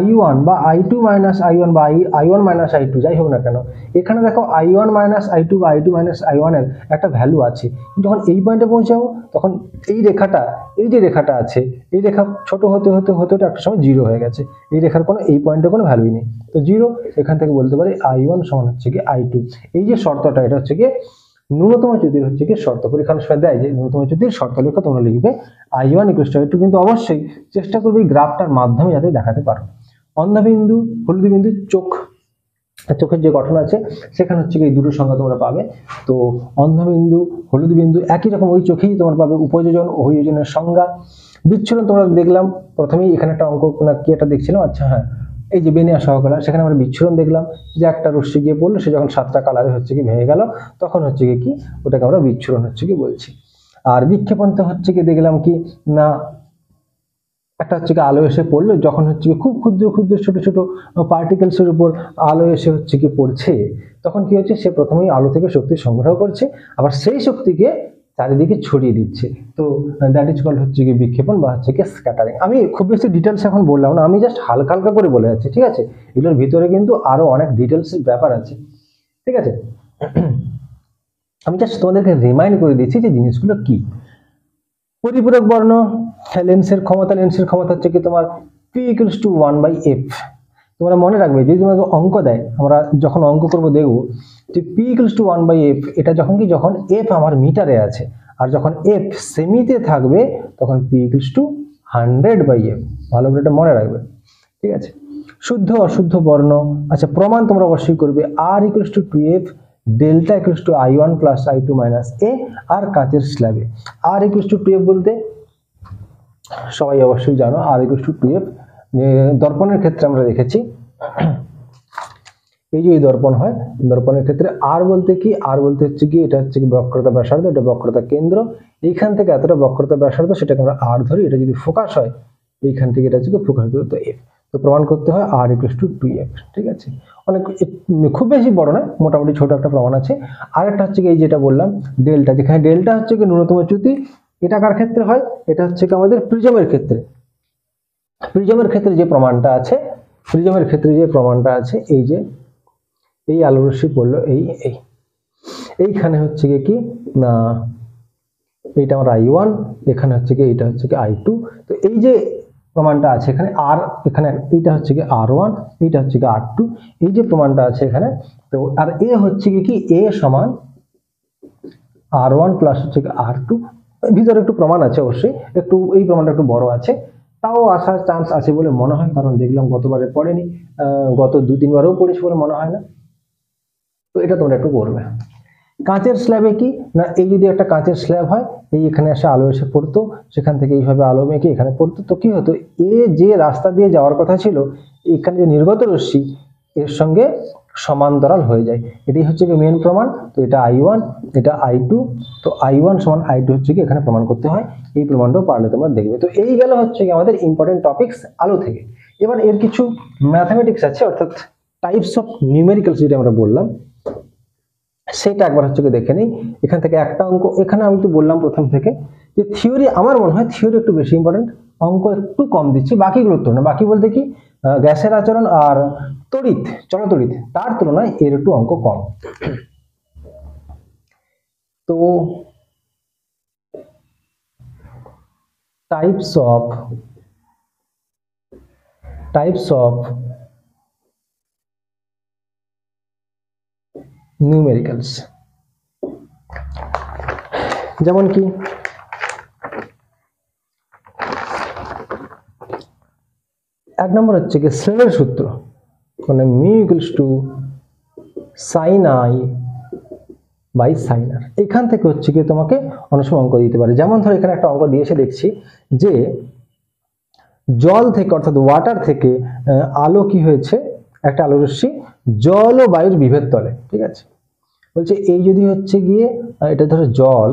I1 বা I2 মাইনাস I1 বা I1 মাইনাস I2 যাই হোক না কেন, এখানে দেখো I1 মাইনাস I2 বা I2 মাইনাস I1 এর একটা ভ্যালু আছে। যখন এই পয়েন্টে পৌঁছাবো তখন এই রেখাটা, এই যে রেখাটা আছে, এই রেখা ছোট হতে হতে হতে হতে একটা সময় জিরো হয়ে গেছে। এই রেখার কোনো, এই পয়েন্টে কোনো ভ্যালুই নেই, তো জিরো। এখান থেকে বলতে পারি I1 সমান হচ্ছে কি I2। এই যে শর্তটা, এটা হচ্ছে কি ন্যূনতম চ্যুতির হচ্ছে কি শর্ত, পরীক্ষার সময় দেয় যে ন্যূনতম চ্যুতির শর্ত লিখে তোমরা লিখবে I1 = I2, কিন্তু অবশ্যই চেষ্টা করবে এই গ্রাফটার মাধ্যমে যাতে দেখাতে পারো। অন্ধবিন্দু, হলুদ বিন্দু, চোখের যে গঠন আছে সেখানে হচ্ছে এই দুটো সংখ্যা তোমরা পাবে। তো অন্ধবিন্দু, হলুদ বিন্দু একই রকম ওই চোখেই তোমরা পাবে উপযোজন, অভিযোজনের সংজ্ঞা। বিচ্ছুরণ তোমরা দেখলাম প্রথমেই, এখানে একটা অঙ্ক কি একটা দেখছিলাম, আচ্ছা হ্যাঁ, এই যে বেনিয়া সহকলা, সেখানে আমরা বিচ্ছুরণ দেখলাম যে একটা রশ্মি গিয়ে পড়লো, সে যখন 7টা কালারে হচ্ছে কি ভেঙে গেল, তখন হচ্ছে কি ওটাকে আমরা বিচ্ছুরণ হচ্ছে কি বলছি। আর বিক্ষেপণ তো হচ্ছে কি দেখলাম কি না, একটা হচ্ছে কি আলো এসে পড়লো, যখন হচ্ছে কি খুব ক্ষুদ্র ক্ষুদ্র ছোট ছোট পার্টিকেলসের উপর আলো এসে হচ্ছে কি পড়ছে, তখন কি হচ্ছে সে প্রথমেই আলো থেকে শক্তি সংগ্রহ করছে, আবার সেই শক্তিকে চারিদিকে ছড়িয়ে দিচ্ছে। তো দ্যাট ইজ কল্ড হচ্ছে কি বিক্ষেপণ বা হচ্ছে কি স্ক্যাটারিং। আমি খুব বেশি ডিটেলস এখন বললাম না, আমি জাস্ট হালকা হালকা করে বলে যাচ্ছি, ঠিক আছে? এগুলোর ভিতরে কিন্তু আরো অনেক ডিটেলসের ব্যাপার আছে, ঠিক আছে? আমি জাস্ট তোমাদেরকে রিমাইন্ড করে দিচ্ছি যে জিনিসগুলো কি। পরিপূরক বর্ণ, লেন্সের ক্ষমতা হচ্ছে কি তোমার P = 1/f। তোমরা মনে রাখবে যদি তোমাদের অঙ্ক দেয়, আমরা যখন অঙ্ক করব দেখব যে P = 1/f, এটা যখন f আমার মিটারে আছে, আর যখন f সেমিতে থাকবে তখন P = 100/f। ভালো করে এটা মনে রাখবে, ঠিক আছে? শুদ্ধ অশুদ্ধ বর্ণ, আচ্ছা প্রমাণ তোমরা অবশ্যই করবে। R = 2f, delta = I1 + I2 - a, আর কাচের স্ল্যাবে R = 2f বলতে সবাই অবশ্যই জানো R = 2f। দর্পণের ক্ষেত্রে আমরা দেখেছি, এই যে দর্পণ হয়, দর্পণের ক্ষেত্রে R বলতে কি, R বলতে হচ্ছে কি এটা হচ্ছে কি বক্রতা ব্যাসার্ধ, এটা বক্রতা কেন্দ্র, এইখান থেকে এতটা বক্রতা ব্যাসার্ধ সেটাকে আমরা R ধরি, এটা যদি ফোকাস হয় এইখান থেকে এটা হচ্ছে কি ফোকাস দূরত্ব f। তো প্রমাণ করতে হয় R = 2f, ঠিক আছে? অনেক খুব বেশি বড় না, মোটামুটি ছোট একটা প্রমাণ আছে। আর একটা হচ্ছে কি এই যেটা বললাম ডেল্টা, যেখানে ডেল্টা হচ্ছে কি ন্যূনতম চ্যুতি, এটা কার ক্ষেত্রে হয়? এটা হচ্ছে কি আমাদের প্রিজমের ক্ষেত্রে। প্রিজমের ক্ষেত্রে যে প্রমাণটা আছে, এই যে এই আলো রশ্মি পড়লো এইখানে হচ্ছে কি না, এইটা আমার I1, এখানে হচ্ছে কি এইটা হচ্ছে কি I2। তো এই যে প্রমাণটা আছে এখানে R, এখানে এইটা হচ্ছে কি R1, এইটা হচ্ছে কি R2, এই যে প্রমাণটা আছে এখানে। তো আর A হচ্ছে কি A সমান R1 প্লাস হচ্ছে কি R2। ভিতরে একটু প্রমাণ আছে অবশ্যই, একটু এই প্রমাণটা একটু বড় আছে, তাও আসার চান্স আছে বলে মনে হয়, কারণ দেখলাম গতবারে পড়েনি, গত 2-3 বারেও পড়েছি বলে মনে হয় না। তো এটা তোমরা একটু করবে। কাঁচের স্ল্যাবে কি না, এই যদি একটা কাঁচের স্ল্যাব হয়, এই এখানে এসে আলো এসে পড়তো, সেখান থেকে এইভাবে আলো মেখে এখানে পড়তো, তো কি হতো, যে রাস্তা দিয়ে যাওয়ার কথা ছিল এখানে যে নির্গত রশ্মি এর সঙ্গে সমান্তরাল হয়ে যায়, এটাই হচ্ছে কি মেন প্রমাণ। তো এটা I1, এটা I2, তো I1 = I2 হচ্ছে কি এখানে প্রমাণ করতে হয়। এই প্রমাণটাও পারলে তোমরা দেখবে। তো এই গেল হচ্ছে কি আমাদের ইম্পর্টেন্ট টপিকস আলো থেকে। এবার এর কিছু ম্যাথমেটিক্স আছে, অর্থাৎ টাইপস অফ নিউমেরিক্যালস যেটা আমরা বললাম, সেটা একবার হচ্ছে কি দেখে নেই। এখান থেকে একটা অঙ্ক, এখানে আমি তো বললাম প্রথম থেকে যে থিওরি, আমার মনে হয় থিওরি একটু বেশি ইম্পর্টেন্ট, অঙ্ক একটু কম দিচ্ছি, বাকি গুরুত্ব না। বাকি বলতে কি গ্যাসের আচরণ আর তড়িৎ, চলতড়িৎ, তার তুলনায় এর একটু অঙ্ক কম। তো টাইপস অফ নিউমেরিক্যালস, যেমন কি এক নম্বর হচ্ছে কি স্নেলের সূত্র, মানে μ = sin I by sin R। এখান থেকে হচ্ছে কি তোমাকে অনেক সময় অঙ্ক দিতে পারে। যেমন ধরো এখানে একটা অঙ্ক দিয়েছে, দেখছি যে জল থেকে, অর্থাৎ ওয়াটার থেকে আলো কি হয়েছে, একটা আলো রশ্মি জল ও বায়ুর বিভেদ তলে, ঠিক আছে? বলছে এই যদি হচ্ছে গিয়ে এটা ধরো জল,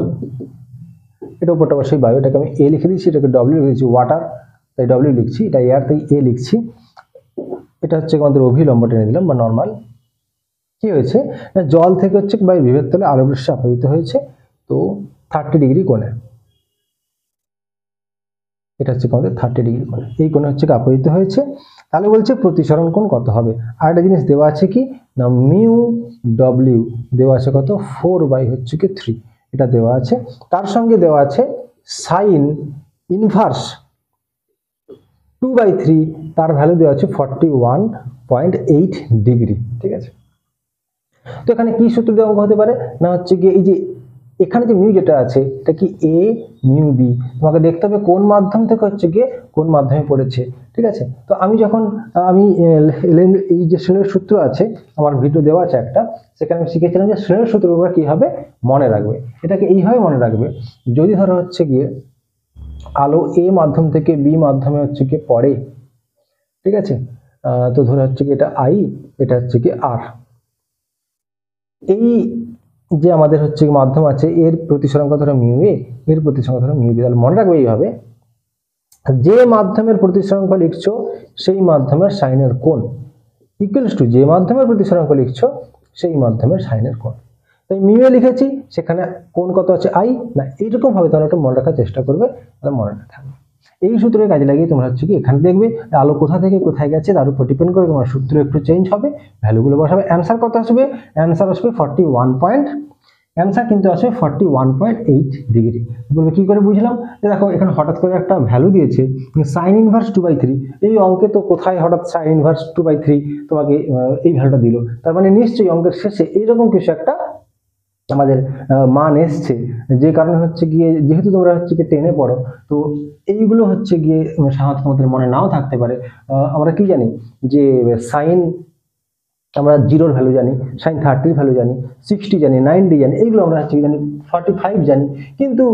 এটা উপরটা অবশ্যই বায়ু, এটাকে আমি A লিখে দিচ্ছি, এটাকে W লিখে দিচ্ছি, ওয়াটার তাই W লিখছি, এটা এয়ার তাই A লিখছি, এটা হচ্ছে আমাদের অভিলম্ব টেনে দিলাম বা নর্মাল। কি হয়েছে না, জল থেকে হচ্ছে বায়ুর বিভেদ তলে আলো রশ্মি আপতিত হয়েছে, তো 30 ডিগ্রি কোণে, এটা হচ্ছে আমাদের 30 ডিগ্রি কোণে, এই কোণে হচ্ছে আপতিত হয়েছে। তাহলে বলছে প্রতিসরণ কোণ কত হবে। আর একটা জিনিস দেওয়া আছে কি না, μW দেওয়া আছে কত, 4/3, এটা দেওয়া আছে। তার সঙ্গে দেওয়া আছে সাইন ইনভার্স 2/3, তার ভ্যালু দেওয়া আছে 41.8 ডিগ্রি, ঠিক আছে? তো এখানে কি সূত্র দিয়ে অঙ্ক হতে পারে না হচ্ছে গিয়ে এই যে এখানে যে মিউ যেটা আছে এটা কি এ মিউ বি, তোমাকে দেখতে হবে কোন মাধ্যম থেকে হচ্ছে গিয়ে কোন মাধ্যমে পড়েছে, ঠিক আছে। তো আমি যখন এই যে শ্রেণীর সূত্র আছে আমার ভিডিও দেওয়া আছে একটা, সেখানে আমি শিখেছিলাম যে শ্রেণীর সূত্রগুলো কিভাবে মনে রাখবে। এটাকে এইভাবে মনে রাখবে, যদি ধরো হচ্ছে গিয়ে আলো এ মাধ্যম থেকে বি মাধ্যমে হচ্ছে গিয়ে পড়ে, ঠিক আছে, তো ধরে হচ্ছে কি এটা আই, এটা হচ্ছে কি আর, এই যে আমাদের হচ্ছে মাধ্যম আছে এর প্রতিসরাঙ্ক ধরো মিউ এ, এর প্রতিসরাঙ্ক ধরো মিউ বি, তাহলে মনে রাখবে এইভাবে যে মাধ্যমের প্রতিসরাঙ্ক লিখছো সেই মাধ্যমের সাইনের কোণ ইকুয়ালস টু যে মাধ্যমের প্রতিসরাঙ্ক লিখছো সেই মাধ্যমের সাইনের কোণ। তাই মিউ এ লিখেছি, সেখানে কোণ কত আছে আই, না এইরকম ভাবে তোমরা একটু মনে রাখার চেষ্টা করবে, তাহলে মনে থাকবে। এই সূত্রের কাজে লাগিয়ে তোমরা হচ্ছে কি এখানে দেখবে আলো কোথা থেকে কোথায় গেছে তার উপর ডিপেন্ড করে তোমার সূত্র একটু চেঞ্জ হবে, ভ্যালুগুলো বসাবে, অ্যান্সার কত আসবে, অ্যান্সার আসবে 41 পয়েন্ট, অ্যান্সার কিন্তু আসবে 41.8 ডিগ্রি। বলবে কি করে বুঝলাম, দেখো এখানে হঠাৎ করে একটা ভ্যালু দিয়েছে সাইন ইনভার্স 2/3, এই অঙ্কে তো কোথায় হঠাৎ সাইন ইনভার্স 2/3 তোমাকে এই ভ্যালুটা দিল, তার মানে নিশ্চয়ই অঙ্কের শেষে এইরকম কিছু একটা আমাদের মান এসছে, যে কারণে হচ্ছে গিয়ে যেহেতু তোমরা হচ্ছে গিয়ে টেনে পড়ো, তো এইগুলো হচ্ছে গিয়ে সাধারণত তোমাদের মনে নাও থাকতে পারে। আমরা কি জানি যে সাইন আমরা 0-র ভ্যালু জানি, সাইন 30-র ভ্যালু জানি, 60 জানি, 90 জানি, এইগুলো আমরা হচ্ছে জানি, 45 জানি, কিন্তু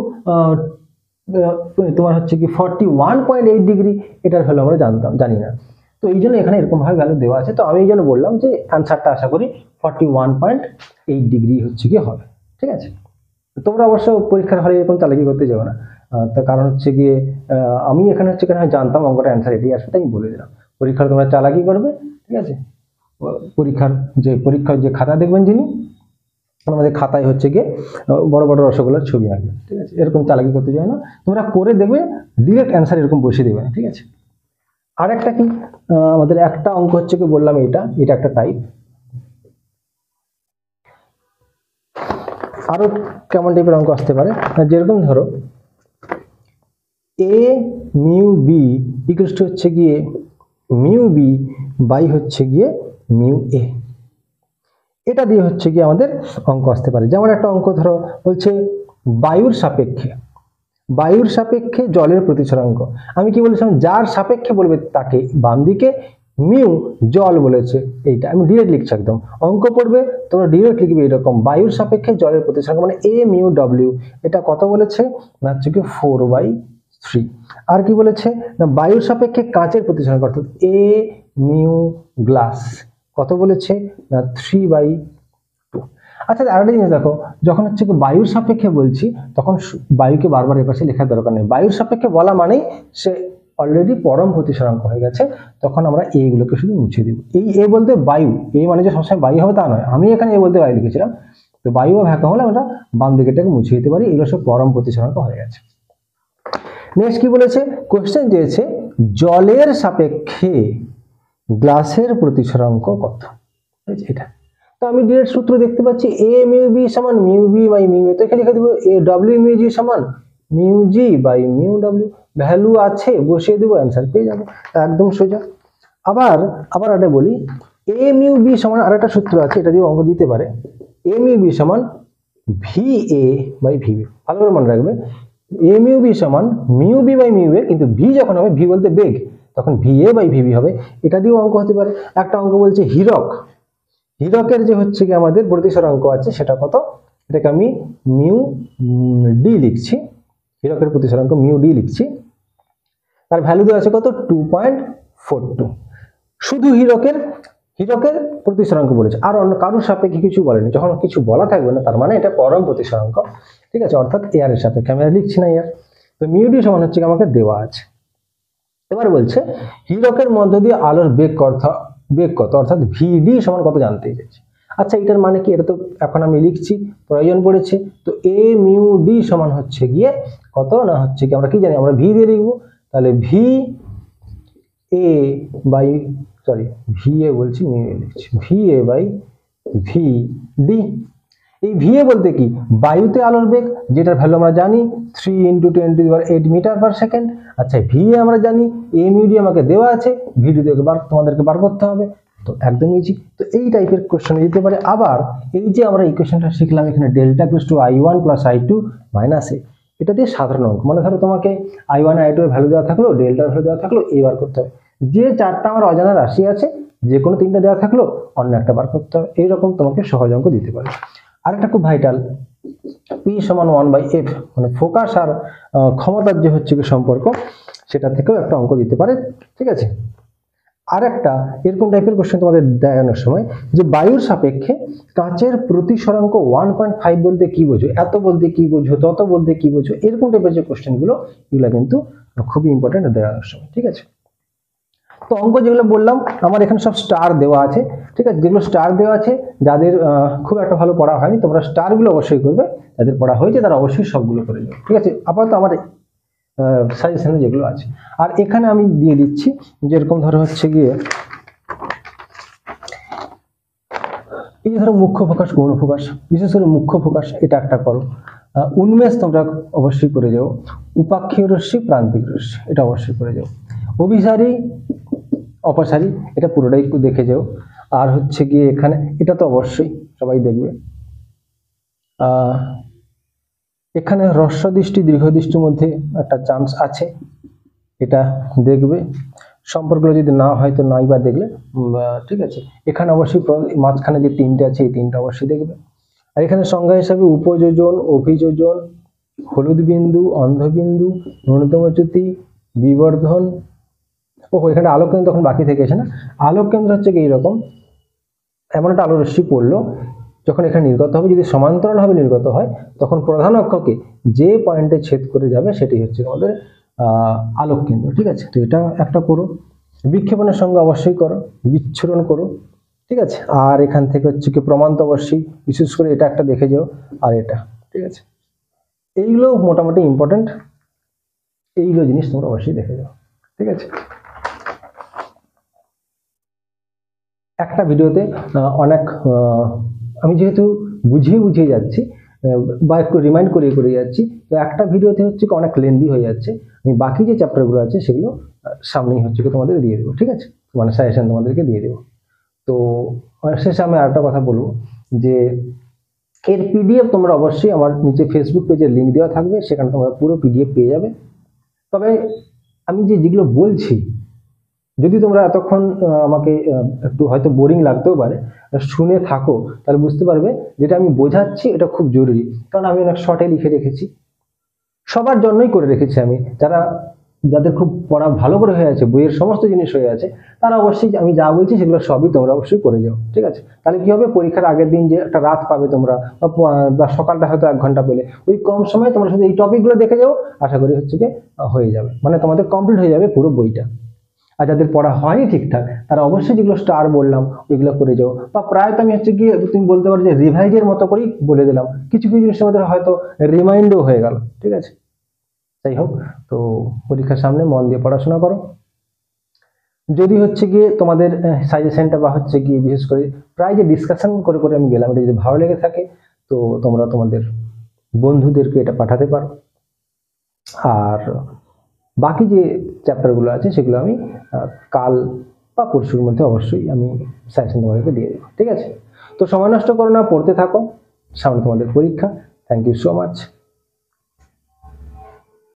তোমার হচ্ছে কি 41.8 ডিগ্রি এটার ভ্যালু আমরা জানি না। তো এই জন্য এখানে এরকম ভাবে ভ্যালু দেওয়া আছে, তো আমি এই জন্য বললাম যে অ্যান্সারটা আশা করি 41.8 ডিগ্রি হচ্ছে কি হবে, ঠিক আছে। তোমরা অবশ্য পরীক্ষার হলে এরকম চালাকি করতে যাবে না, তার কারণ হচ্ছে গিয়ে আমি এখানে হচ্ছে কেন জানতাম অঙ্কটা অ্যান্সার এটাই আসবে, তাই আমি বলে দিলাম। পরীক্ষার তোমরা চালাকি করবে, ঠিক আছে, পরীক্ষার যে খাতা দেখবেন যিনি, আমাদের খাতায় হচ্ছে গিয়ে বড় বড় রসগোল্লার ছবি আঁকবে, ঠিক আছে, এরকম চালাকি করতে যাবে না, তোমরা করে দেখবে ডিরেক্ট অ্যান্সার এরকম বসিয়ে দেবে না, ঠিক আছে। আর একটা কি আমাদের একটা অঙ্ক হচ্ছে কি বললাম এটা একটা টাইপ, আরো কেমন টাইপের অঙ্ক আসতে পারে, যেরকম ধরো A mu B equals to হচ্ছে গিয়ে মিউ বি বাই হচ্ছে গিয়ে মিউ এ, এটা দিয়ে হচ্ছে গিয়ে আমাদের অঙ্ক আসতে পারে। যেমন একটা অঙ্ক ধরো বলছে বায়ুর সাপেক্ষে জলের প্রতিসরাঙ্ক, আমি কি বলেছিলাম যার সাপেক্ষে বলবে তাকে বাম দিকে, মিউ জল বলেছে, এইটা আমি ডিরেক্ট লিখছি, একদম অঙ্ক পড়বে তোমরা ডিরেক্ট লিখবে এরকম বায়ুর সাপেক্ষে জলের প্রতিসরাঙ্ক মানে এ মিউ ডব্লিউ, এটা কত বলেছে না হচ্ছে কি 4/3। আর কি বলেছে না বায়ুর সাপেক্ষে কাঁচের প্রতিসরাঙ্ক অর্থাৎ এ মিউ গ্লাস কত বলেছে না 3/2। আচ্ছা আরেকটা জিনিস দেখো, যখন হচ্ছে কি বায়ুর সাপেক্ষে বলছি তখন বায়ুকে বারবার এর পাশে লেখার দরকার নেই, বায়ুর সাপেক্ষে বলা মানেই সে অলরেডি পরম প্রতিসরাঙ্ক হয়ে গেছে, তখন আমরা এইগুলোকে শুধু মুছে দিব। এই এ বলতে বায়ু, এই মানে যে সবসময় বায়ু হবে তা নয়, আমি এখানে এ বলতে বায়ু লিখেছিলাম, তো বায়ু বা ভ্যাকুয়াম হলে আমরা বাম দিকেটাকে মুছে দিতে পারি, এগুলো সব পরম প্রতিসরাঙ্ক হয়ে গেছে। নেক্সট কি বলেছে, কোশ্চেন দিয়েছে জলের সাপেক্ষে গ্লাসের প্রতিসরাঙ্ক কত, এটা তো আমি ডিরেক্ট সূত্র দেখতে পাচ্ছি এ মিউ বি সমান mu B by mu A, তো এখানে লিখে দেবো এ ডব্লিউ মিউ জি সমান mu G by mu W, value আছে বসিয়ে দেবো, অ্যান্সার পেয়ে যাবো, একদম সোজা। আবার একটা বলি এ মিউ বি সমান আরেকটা সূত্র আছে, এটা দিয়ে অঙ্ক দিতে পারে, এ মিউ বি সমান V A by V B, ভালো করে মনে রাখবে এ মিউ বি সমান mu B by mu A, কিন্তু ভি যখন হবে ভি বলতে বেগ তখন V A by V B হবে, এটা দিয়েও অঙ্ক হতে পারে। একটা অঙ্ক বলছে হীরকের যে হচ্ছে কি আমাদের প্রতিসরাঙ্ক আছে সেটা কত, এটাকে আমি মিউ ডি লিখছি, হীরকের প্রতিসরাঙ্ক মিউ ডি লিখছি, তার ভ্যালু দেওয়া আছে কত 2.42। শুধু হীরকের প্রতিসরাঙ্ক বলেছে, আর অন্য কারোর সাপেক্ষে কিছু বলেনি, যখন কিছু বলা থাকবে না তার মানে এটা পরম প্রতিসরাঙ্ক, ঠিক আছে, অর্থাৎ এয়ার এর সাপেক্ষে আমি আর লিখছি না এয়ার, তো মিউ ডি সমান হচ্ছে আমাকে দেওয়া আছে। এবার বলছে হীরকের মধ্য দিয়ে আলোর বেগ কত অর্থাৎ ভিডি সমান কত জানতে চাইছে। আচ্ছা এটার মানে কি, এটা তো এখন আমি লিখছি প্রয়োজন পড়েছে, তো এ মিউ ডি সমান হচ্ছে গিয়ে কত না হচ্ছে কি আমরা কি জানি, আমরা ভি দিয়ে লিখবো, তাহলে V A by V A বলছি মিউ এ লিখছি, V A by V D. এই ভি এ বলতে কি বায়ুতে আলোর বেগ, যেটার ভ্যালু আমরা জানি 3 × 10⁸ মিটার পার সেকেন্ড। আচ্ছা ভি এ আমরা জানি, এ মিউ ডি আমাকে দেওয়া আছে, ভিডিও তোমাদেরকে বার করতে হবে, তো একদমই ইজি। তো এই টাইপের কোশ্চেন দিতে পারে। আবার এই যে আমরা ইকুয়েশনটা শিখলাম এখানে delta equals to i1 plus i2 minus a, এটা দিয়ে সাধারণ অঙ্ক, মানে ধরো তোমাকে i1 i2 এর ভ্যালু দেওয়া থাকলো, ডেল্টার ভ্যালু দেওয়া থাকলো, এবার করতে হবে। যে চারটা আমার অজানা রাশি আছে যে কোনো তিনটা দেওয়া থাকলো অন্য একটা বার করতে হবে। এইরকম তোমাকে সহজ অঙ্ক দিতে পারে। আরেকটা খুব ভাইটাল, p সমান 1/f, মানে ফোকাস আর ক্ষমতার যে হচ্ছে কি সম্পর্ক, সেটা থেকেও একটা অঙ্ক দিতে পারে। ঠিক আছে। আর একটা এরকম টাইপের কোশ্চেন তোমাদের দেয় অনেক সময়, যে বায়ুর সাপেক্ষে কাঁচের প্রতিসরাঙ্ক 1.5 বলতে কি বোঝো, এত বলতে কি বোঝো, তত বলতে কি বোঝো, এরকম টাইপের যে কোশ্চেন গুলো, এগুলো কিন্তু খুবই ইম্পর্টেন্ট দেওয়া অনেক সময়। ঠিক আছে। তো অঙ্ক যেগুলো বললাম আমার এখানে সব স্টার দেওয়া আছে। ঠিক আছে। যেগুলো স্টার দেওয়া আছে, যাদের খুব একটা ভালো পড়া হয়নি তোমরা স্টারগুলো অবশ্যই করবে, যাদের পড়া হয়েছে তারা অবশ্যই সবগুলো করে যাবে। ঠিক আছে। আপাতত আমার সাজেশনে যেগুলো আছে, আর এখানে আমি দিয়ে দিচ্ছি যেরকম ধরো হচ্ছে গিয়ে এই যে ধরো মুখ্য ফোকাস গৌণ ফোকাস, বিশেষ করে মুখ্য ফোকাস এটা একটা করো। উন্মেষ তোমরা অবশ্যই করে যাও। উপাক্ষীয় রশ্মি প্রান্তিক রশ্মি এটা অবশ্যই করে যাও। অভিসারী অপসারী এটা পুরোটাই একটু দেখে যাও। আর হচ্ছে গিয়ে এখানে এটা তো অবশ্যই সবাই দেখবে। এখানে হ্রস্ব দৃষ্টি দীর্ঘ দৃষ্টির মধ্যে একটা চান্স আছে, এটা দেখবে। সম্পর্কগুলো যদি না হয় তো নাই বা দেখলে, ঠিক আছে। এখানে অবশ্যই মাঝখানে যে তিনটে আছে এই তিনটা অবশ্যই দেখবে। আর এখানে সংজ্ঞা হিসাবে উপযোজন, অভিযোজন, হলুদ বিন্দু, অন্ধবিন্দু, ন্যূনতম চ্যুতি, বিবর্ধন, এখানে আলোক কেন্দ্র তখন বাকি থেকে আছে না। আলোক কেন্দ্র হচ্ছে কি এইরকম, এমন একটা আলো রশ্মি পড়লো, যখন এখানে নির্গত হবে, যদি সমান্তরালভাবে নির্গত হয় তখন প্রধান অক্ষকে যে পয়েন্টে ছেদ করে যাবে সেটি হচ্ছে আমাদের আলোক কেন্দ্র। ঠিক আছে। তো এটা একটা করো। বিক্ষেপণের সঙ্গে অবশ্যই করো, বিচ্ছুরণ করো। ঠিক আছে। আর এখান থেকে হচ্ছে কি প্রমাণ তো অবশ্যই, বিশেষ করে এটা একটা দেখে যাও, আর এটা। ঠিক আছে। এইগুলো মোটামুটি ইম্পর্টেন্ট, এইগুলো জিনিস তোমরা অবশ্যই দেখে যাও। ঠিক আছে। একটা ভিডিওতে অনেক আমি যেহেতু বুঝিয়ে যাচ্ছি বা একটু রিমাইন্ড করে যাচ্ছি, তো একটা ভিডিওতে হচ্ছে অনেক লেন্দি হয়ে যাচ্ছে। আমি বাকি যে চ্যাপ্টারগুলো আছে সেগুলো সামনেই হচ্ছে তোমাদের দিয়ে দেবো। ঠিক আছে। মানে সাজেশন তোমাদেরকে দিয়ে দেবো। তো শেষে আমি আরেকটা কথা বলবো, যে এর পিডিএফ তোমরা অবশ্যই আমার নিচে ফেসবুক পেজের লিঙ্ক দেওয়া থাকবে, সেখানে তোমরা পুরো পিডিএফ পেয়ে যাবে। তবে আমি যেগুলো বলছি, যদি তোমরা এতক্ষণ আমাকে একটু হয়তো বোরিং লাগতেও পারে, শুনে থাকো, তাহলে বুঝতে পারবে যেটা আমি বোঝাচ্ছি এটা খুব জরুরি, কারণ আমি অনেক শর্টে লিখে রেখেছি, সবার জন্যই করে রেখেছি আমি। যাদের খুব পড়া ভালো করে হয়ে আছে, বইয়ের সমস্ত জিনিস হয়ে আছে, তারা অবশ্যই আমি যা বলছি সেগুলো সবই তোমরা অবশ্যই করে যাও। ঠিক আছে। তাহলে কি হবে, পরীক্ষার আগের দিন যে একটা রাত পাবে তোমরা, বা সকালটা হয়তো 1 ঘন্টা পেলে, ওই কম সময় তোমরা শুধু এই টপিকগুলো দেখে যাও, আশা করি হচ্ছে কি হয়ে যাবে, মানে তোমাদের কমপ্লিট হয়ে যাবে পুরো বইটা। আর যাদের পড়া হয়নি ঠিকঠাক তারা অবশ্যই যেগুলো স্টার বললাম ওইগুলো করে যাও, বা প্রায়ত আমি হচ্ছে গিয়ে তুমি বলতে পারো যে রিভাইজের মতো করেই বলে দিলাম, কিছু কিছু জিনিস আমাদের হয়তো রিমাইন্ডও হয়ে গেল। ঠিক আছে। যাই হোক, তো পরীক্ষার সামনে মন দিয়ে পড়াশোনা করো। যদি হচ্ছে গিয়ে তোমাদের সাজেশনটা বা হচ্ছে গিয়ে বিশেষ করে প্রায় যে ডিসকাশন করে আমি গেলাম, এটা যদি ভালো লেগে থাকে তো তোমরা তোমাদের বন্ধুদেরকে এটা পাঠাতে পারো। আর বাকি যে চ্যাপ্টারগুলো আছে সেগুলো আমি কাল বা পরশুর মধ্যে অবশ্যই আমি সাজেশন তোমাদেরকে দিয়ে দেবো। ঠিক আছে। তো সময় নষ্ট করো না, পড়তে থাকো, সামনে তোমাদের পরীক্ষা। Thank you so much.